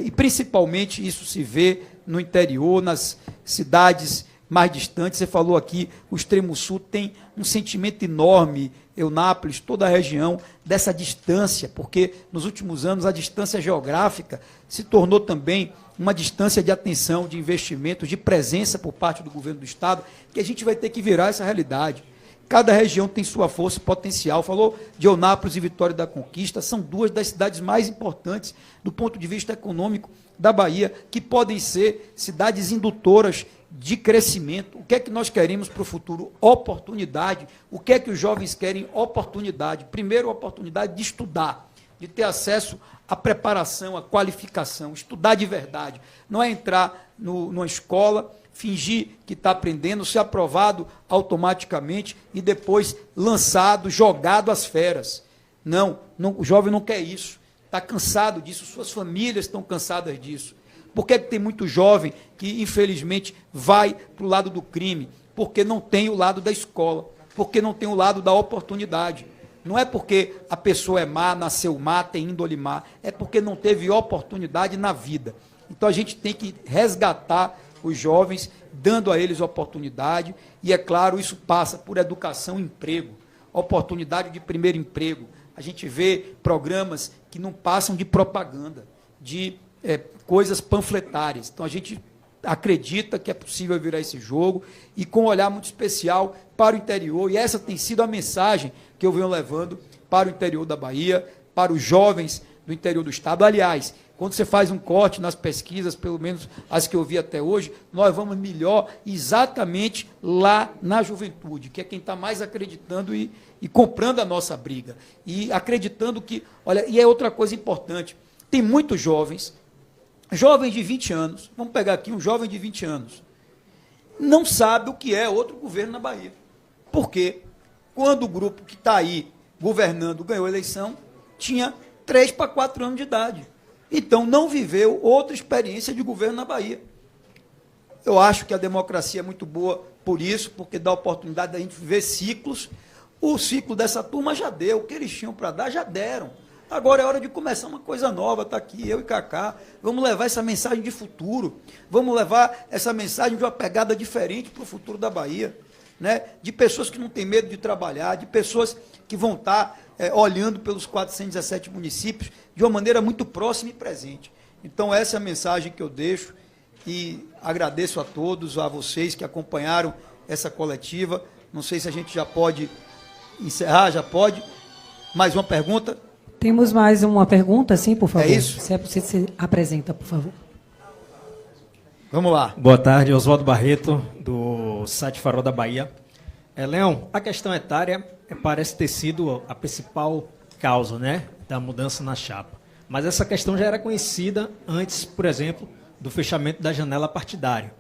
e principalmente isso se vê no interior, nas cidades mais distantes. Você falou aqui, o extremo sul tem um sentimento enorme, Eunápolis, toda a região, dessa distância, porque nos últimos anos a distância geográfica se tornou também uma distância de atenção, de investimento, de presença por parte do governo do Estado, que a gente vai ter que virar essa realidade. Cada região tem sua força e potencial. Falou de Eunápolis e Vitória da Conquista, são duas das cidades mais importantes do ponto de vista econômico da Bahia, que podem ser cidades indutoras de crescimento. O que é que nós queremos para o futuro? Oportunidade. O que é que os jovens querem? Oportunidade. Primeiro, oportunidade de estudar, de ter acesso à preparação, à qualificação, estudar de verdade. Não é entrar numa escola, fingir que está aprendendo, ser aprovado automaticamente e depois lançado, jogado às feras. Não, o jovem não quer isso. Está cansado disso, suas famílias estão cansadas disso. Por que tem muito jovem que, infelizmente, vai para o lado do crime? Porque não tem o lado da escola, porque não tem o lado da oportunidade. Não é porque a pessoa é má, nasceu má, tem índole má, é porque não teve oportunidade na vida. Então, a gente tem que resgatar os jovens, dando a eles oportunidade, e, é claro, isso passa por educação e emprego, oportunidade de primeiro emprego. A gente vê programas que não passam de propaganda, de coisas panfletárias. Então, a gente acredita que é possível virar esse jogo e com um olhar muito especial para o interior, e essa tem sido a mensagem que eu venho levando para o interior da Bahia, para os jovens do interior do Estado. Aliás, quando você faz um corte nas pesquisas, pelo menos as que eu vi até hoje, nós vamos melhor exatamente lá na juventude, que é quem está mais acreditando e comprando a nossa briga. E acreditando que, olha, e é outra coisa importante, tem muitos jovens de 20 anos, vamos pegar aqui um jovem de 20 anos, não sabe o que é outro governo na Bahia. Por quê? Quando o grupo que está aí governando ganhou a eleição, tinha 3 para 4 anos de idade. Então, não viveu outra experiência de governo na Bahia. Eu acho que a democracia é muito boa por isso, porque dá a oportunidade da gente viver ciclos. O ciclo dessa turma já deu, o que eles tinham para dar já deram. Agora é hora de começar uma coisa nova, está aqui eu e Cacá. Vamos levar essa mensagem de futuro, vamos levar essa mensagem de uma pegada diferente para o futuro da Bahia, né? De pessoas que não têm medo de trabalhar, de pessoas que vão estar olhando pelos 417 municípios de uma maneira muito próxima e presente. Então, essa é a mensagem que eu deixo e agradeço a todos, a vocês que acompanharam essa coletiva. Não sei se a gente já pode encerrar, já pode. Mais uma pergunta? Temos mais uma pergunta, sim, por favor. É isso? Se é possível, se apresenta, por favor. Vamos lá. Boa tarde, Oswaldo Barreto, do site Farol da Bahia. Leão, a questão etária parece ter sido a principal causa, né, da mudança na chapa. Mas essa questão já era conhecida antes, por exemplo, do fechamento da janela partidária.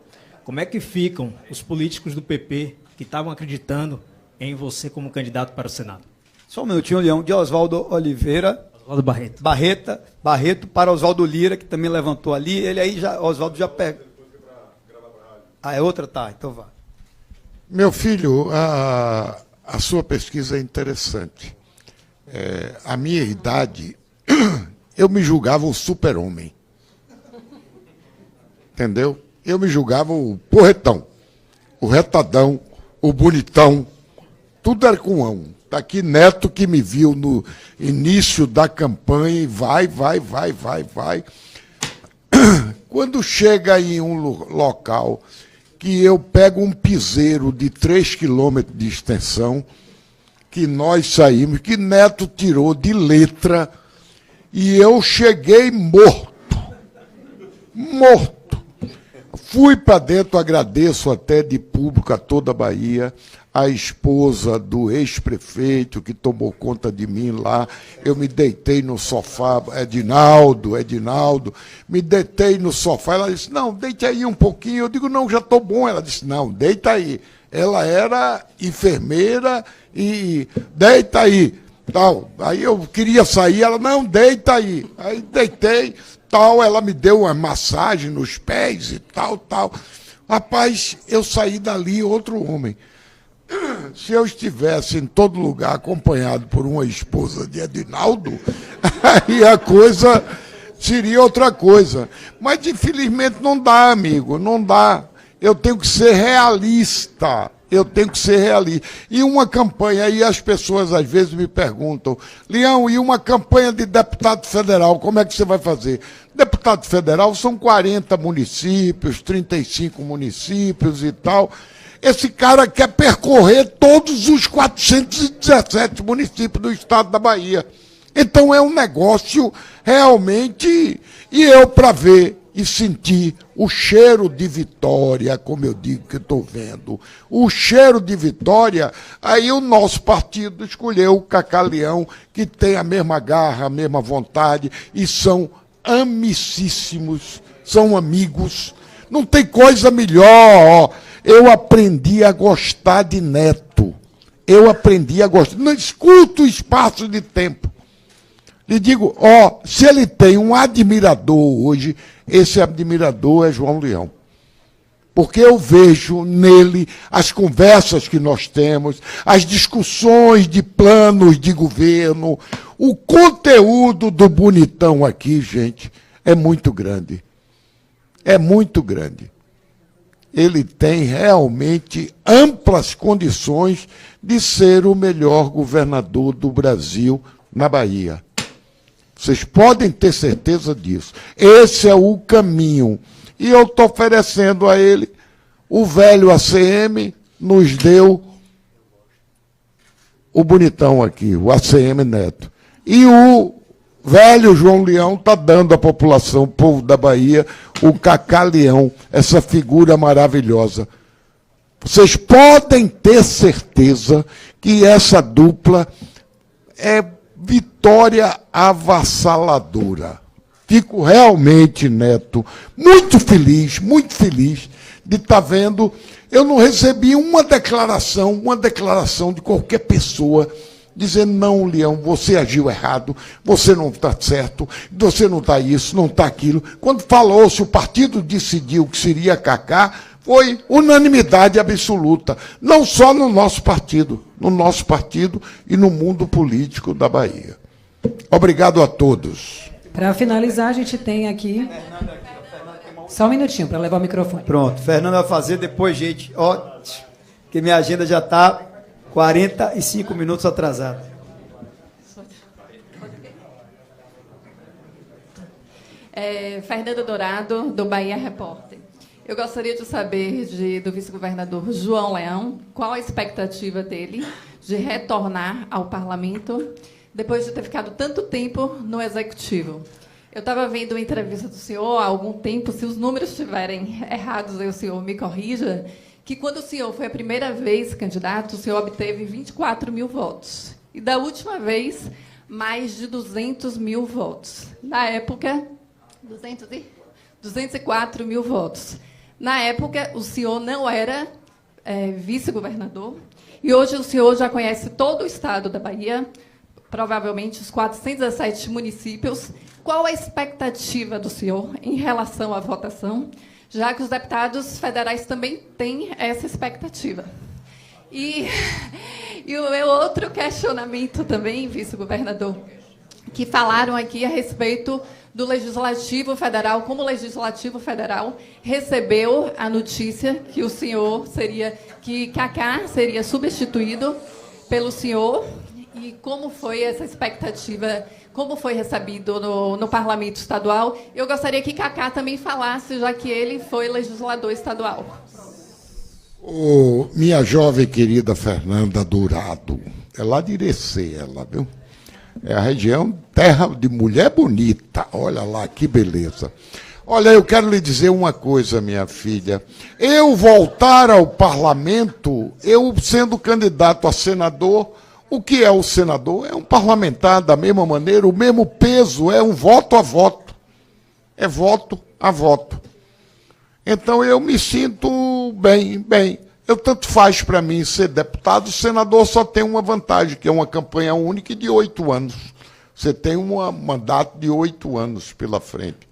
Como é que ficam os políticos do PP que estavam acreditando em você como candidato para o Senado? Só um minutinho, Leão, de Oswaldo Oliveira. Oswaldo Barreto. Barreto para Oswaldo Lira, que também levantou ali. Ele aí, Oswaldo já pega. Ah, é outra? Tá, então vá. Meu filho, a sua pesquisa é interessante. A minha idade, eu me julgava o super-homem. Entendeu? Eu me julgava o porretão, o retadão, o bonitão. Tudo era com ão. Está aqui Neto que me viu no início da campanha e vai. Quando chega em um local que eu pego um piseiro de 3 quilômetros de extensão, que nós saímos, que Neto tirou de letra, e eu cheguei morto. Fui para dentro, agradeço até de público a toda a Bahia, a esposa do ex-prefeito que tomou conta de mim lá, eu me deitei no sofá, Edinaldo, me deitei no sofá, ela disse, não, deite aí um pouquinho, eu digo, não, já estou bom, ela disse, não, deita aí, ela era enfermeira e deita aí, tal, aí eu queria sair, ela, não, deita aí ela me deu uma massagem nos pés e tal, Rapaz, eu saí dali outro homem. Se eu estivesse em todo lugar acompanhado por uma esposa de Edinaldo, aí a coisa seria outra coisa. Mas, infelizmente, não dá, amigo, não dá. Eu tenho que ser realista. Eu tenho que ser realista. E uma campanha, aí as pessoas às vezes me perguntam, Leão, e uma campanha de deputado federal, como é que você vai fazer? Deputado federal são 40 municípios, 35 municípios e tal. Esse cara quer percorrer todos os 417 municípios do estado da Bahia. Então é um negócio realmente... E eu, para ver e sentir o cheiro de vitória, como eu digo que estou vendo, o cheiro de vitória, aí o nosso partido escolheu o Cacá Leão, que tem a mesma garra, a mesma vontade, e são amicíssimos, são amigos. Não tem coisa melhor, ó. Eu aprendi a gostar de Neto. Eu aprendi a gostar. Não escuto espaço de tempo. Lhe digo, ó, se ele tem um admirador hoje, esse admirador é João Leão. Porque eu vejo nele as conversas que nós temos, as discussões de planos de governo, o conteúdo do bonitão aqui, gente, é muito grande. É muito grande. Ele tem realmente amplas condições de ser o melhor governador do Brasil na Bahia. Vocês podem ter certeza disso. Esse é o caminho. E eu estou oferecendo a ele, o velho ACM nos deu o bonitão aqui, o ACM Neto. E o velho João Leão está dando à população, o povo da Bahia, o Cacá Leão, essa figura maravilhosa. Vocês podem ter certeza que essa dupla é vitória avassaladora. Fico realmente, Neto, muito feliz de estar vendo. Eu não recebi uma declaração de qualquer pessoa dizendo, não, Leão, você agiu errado, você não está certo, você não está isso, não está aquilo. Quando falou-se, o partido decidiu que seria Cacá, foi unanimidade absoluta, não só no nosso partido e no mundo político da Bahia. Obrigado a todos. Para finalizar, a gente tem aqui... Só um minutinho para levar o microfone. Pronto, Fernando vai fazer depois, gente. Ó, que minha agenda já está 45 minutos atrasada. Fernanda Dourado, do Bahia Repórter. Eu gostaria de saber do vice-governador João Leão qual a expectativa dele de retornar ao parlamento depois de ter ficado tanto tempo no Executivo. Eu estava vendo uma entrevista do senhor há algum tempo, se os números estiverem errados, aí o senhor me corrija, que quando o senhor foi a primeira vez candidato, o senhor obteve 24 mil votos. E da última vez, mais de 200 mil votos. Na época, 204 mil votos. Na época, o senhor não era vice-governador, e hoje o senhor já conhece todo o estado da Bahia, provavelmente os 417 municípios. Qual a expectativa do senhor em relação à votação, já que os deputados federais também têm essa expectativa? E o meu outro questionamento também, vice-governador, que falaram aqui a respeito do Legislativo Federal, como o Legislativo Federal recebeu a notícia que o senhor que Cacá seria substituído pelo senhor, e como foi essa expectativa, como foi recebido no Parlamento Estadual. Eu gostaria que Cacá também falasse, já que ele foi legislador estadual. Minha jovem querida Fernanda Dourado, é lá de Irecê, ela, viu? É a região terra de mulher bonita, olha lá, que beleza. Olha, eu quero lhe dizer uma coisa, minha filha. Eu voltar ao parlamento, eu sendo candidato a senador, o que é o senador? É um parlamentar da mesma maneira, o mesmo peso, é um voto a voto. É voto a voto. Então eu me sinto bem. Eu tanto faz para mim ser deputado, o senador só tem uma vantagem, que é uma campanha única de 8 anos. Você tem um mandato de 8 anos pela frente.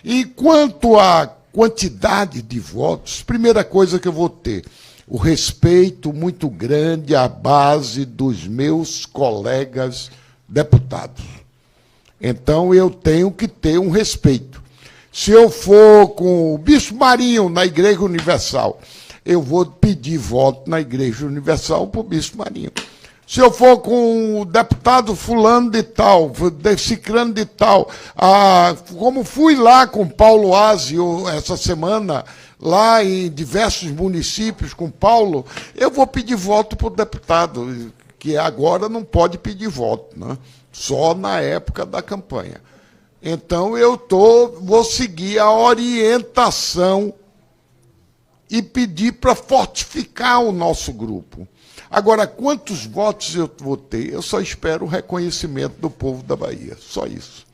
E quanto a quantidade de votos, primeira coisa que eu vou ter, o respeito muito grande à base dos meus colegas deputados. Então, eu tenho que ter um respeito. Se eu for com o Bispo Marinho na Igreja Universal, eu vou pedir voto na Igreja Universal para o Bispo Marinho. Se eu for com o deputado fulano de tal, ciclano de tal, como fui lá com Paulo Ázio essa semana, lá em diversos municípios com Paulo, eu vou pedir voto para o deputado, que agora não pode pedir voto, né? Só na época da campanha. Então, vou seguir a orientação e pedir para fortificar o nosso grupo. Agora, quantos votos eu vou ter? Eu só espero o reconhecimento do povo da Bahia. Só isso.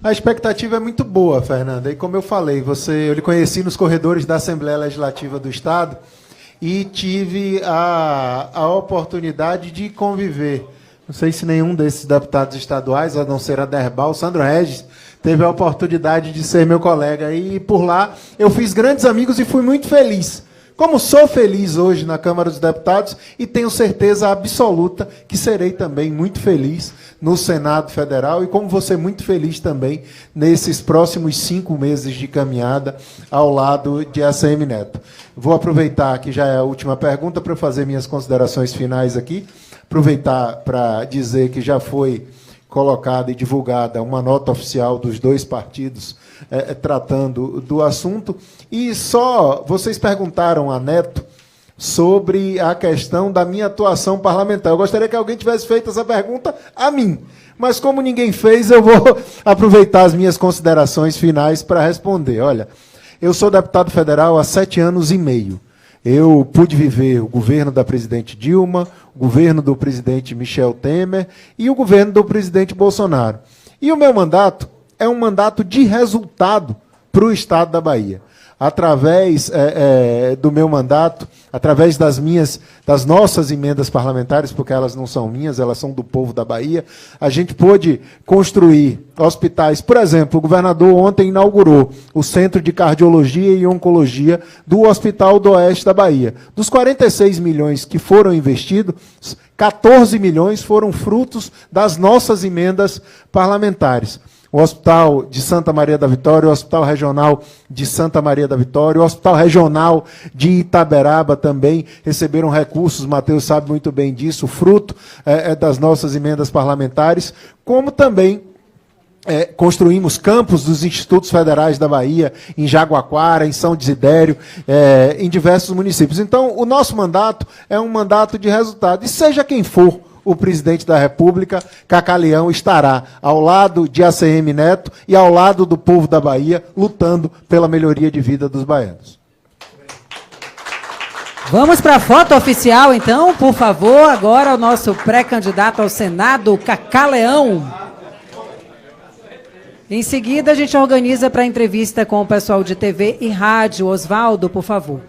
A expectativa é muito boa, Fernanda. E como eu falei, eu lhe conheci nos corredores da Assembleia Legislativa do Estado e tive a oportunidade de conviver. Não sei se nenhum desses deputados estaduais, a não ser a Derbal, Sandro Regis, teve a oportunidade de ser meu colega. E por lá eu fiz grandes amigos e fui muito feliz. Como sou feliz hoje na Câmara dos Deputados e tenho certeza absoluta que serei também muito feliz no Senado Federal e como vou ser muito feliz também nesses próximos 5 meses de caminhada ao lado de ACM Neto. Vou aproveitar que já é a última pergunta para fazer minhas considerações finais aqui. Aproveitar para dizer que já foi colocada e divulgada uma nota oficial dos 2 partidos tratando do assunto. E só vocês perguntaram a Neto sobre a questão da minha atuação parlamentar. Eu gostaria que alguém tivesse feito essa pergunta a mim. Mas como ninguém fez, eu vou aproveitar as minhas considerações finais para responder. Olha, eu sou deputado federal há 7 anos e meio. Eu pude viver o governo da presidente Dilma, o governo do presidente Michel Temer e o governo do presidente Bolsonaro. E o meu mandato é um mandato de resultado para o Estado da Bahia. Através do meu mandato, através das nossas emendas parlamentares, porque elas não são minhas, elas são do povo da Bahia, a gente pôde construir hospitais. Por exemplo, o governador ontem inaugurou o Centro de Cardiologia e Oncologia do Hospital do Oeste da Bahia. Dos 46 milhões que foram investidos, 14 milhões foram frutos das nossas emendas parlamentares. O Hospital de Santa Maria da Vitória, o Hospital Regional de Santa Maria da Vitória, o Hospital Regional de Itaberaba também receberam recursos, Matheus sabe muito bem disso, fruto das nossas emendas parlamentares, como também construímos campos dos Institutos Federais da Bahia, em Jaguaquara, em São Desidério, em diversos municípios. Então, o nosso mandato é um mandato de resultado, e seja quem for o presidente da República, Cacá Leão estará ao lado de ACM Neto e ao lado do povo da Bahia, lutando pela melhoria de vida dos baianos. Vamos para a foto oficial, então, por favor. Agora o nosso pré-candidato ao Senado, Cacá Leão. Em seguida, a gente organiza para a entrevista com o pessoal de TV e rádio. Oswaldo, por favor.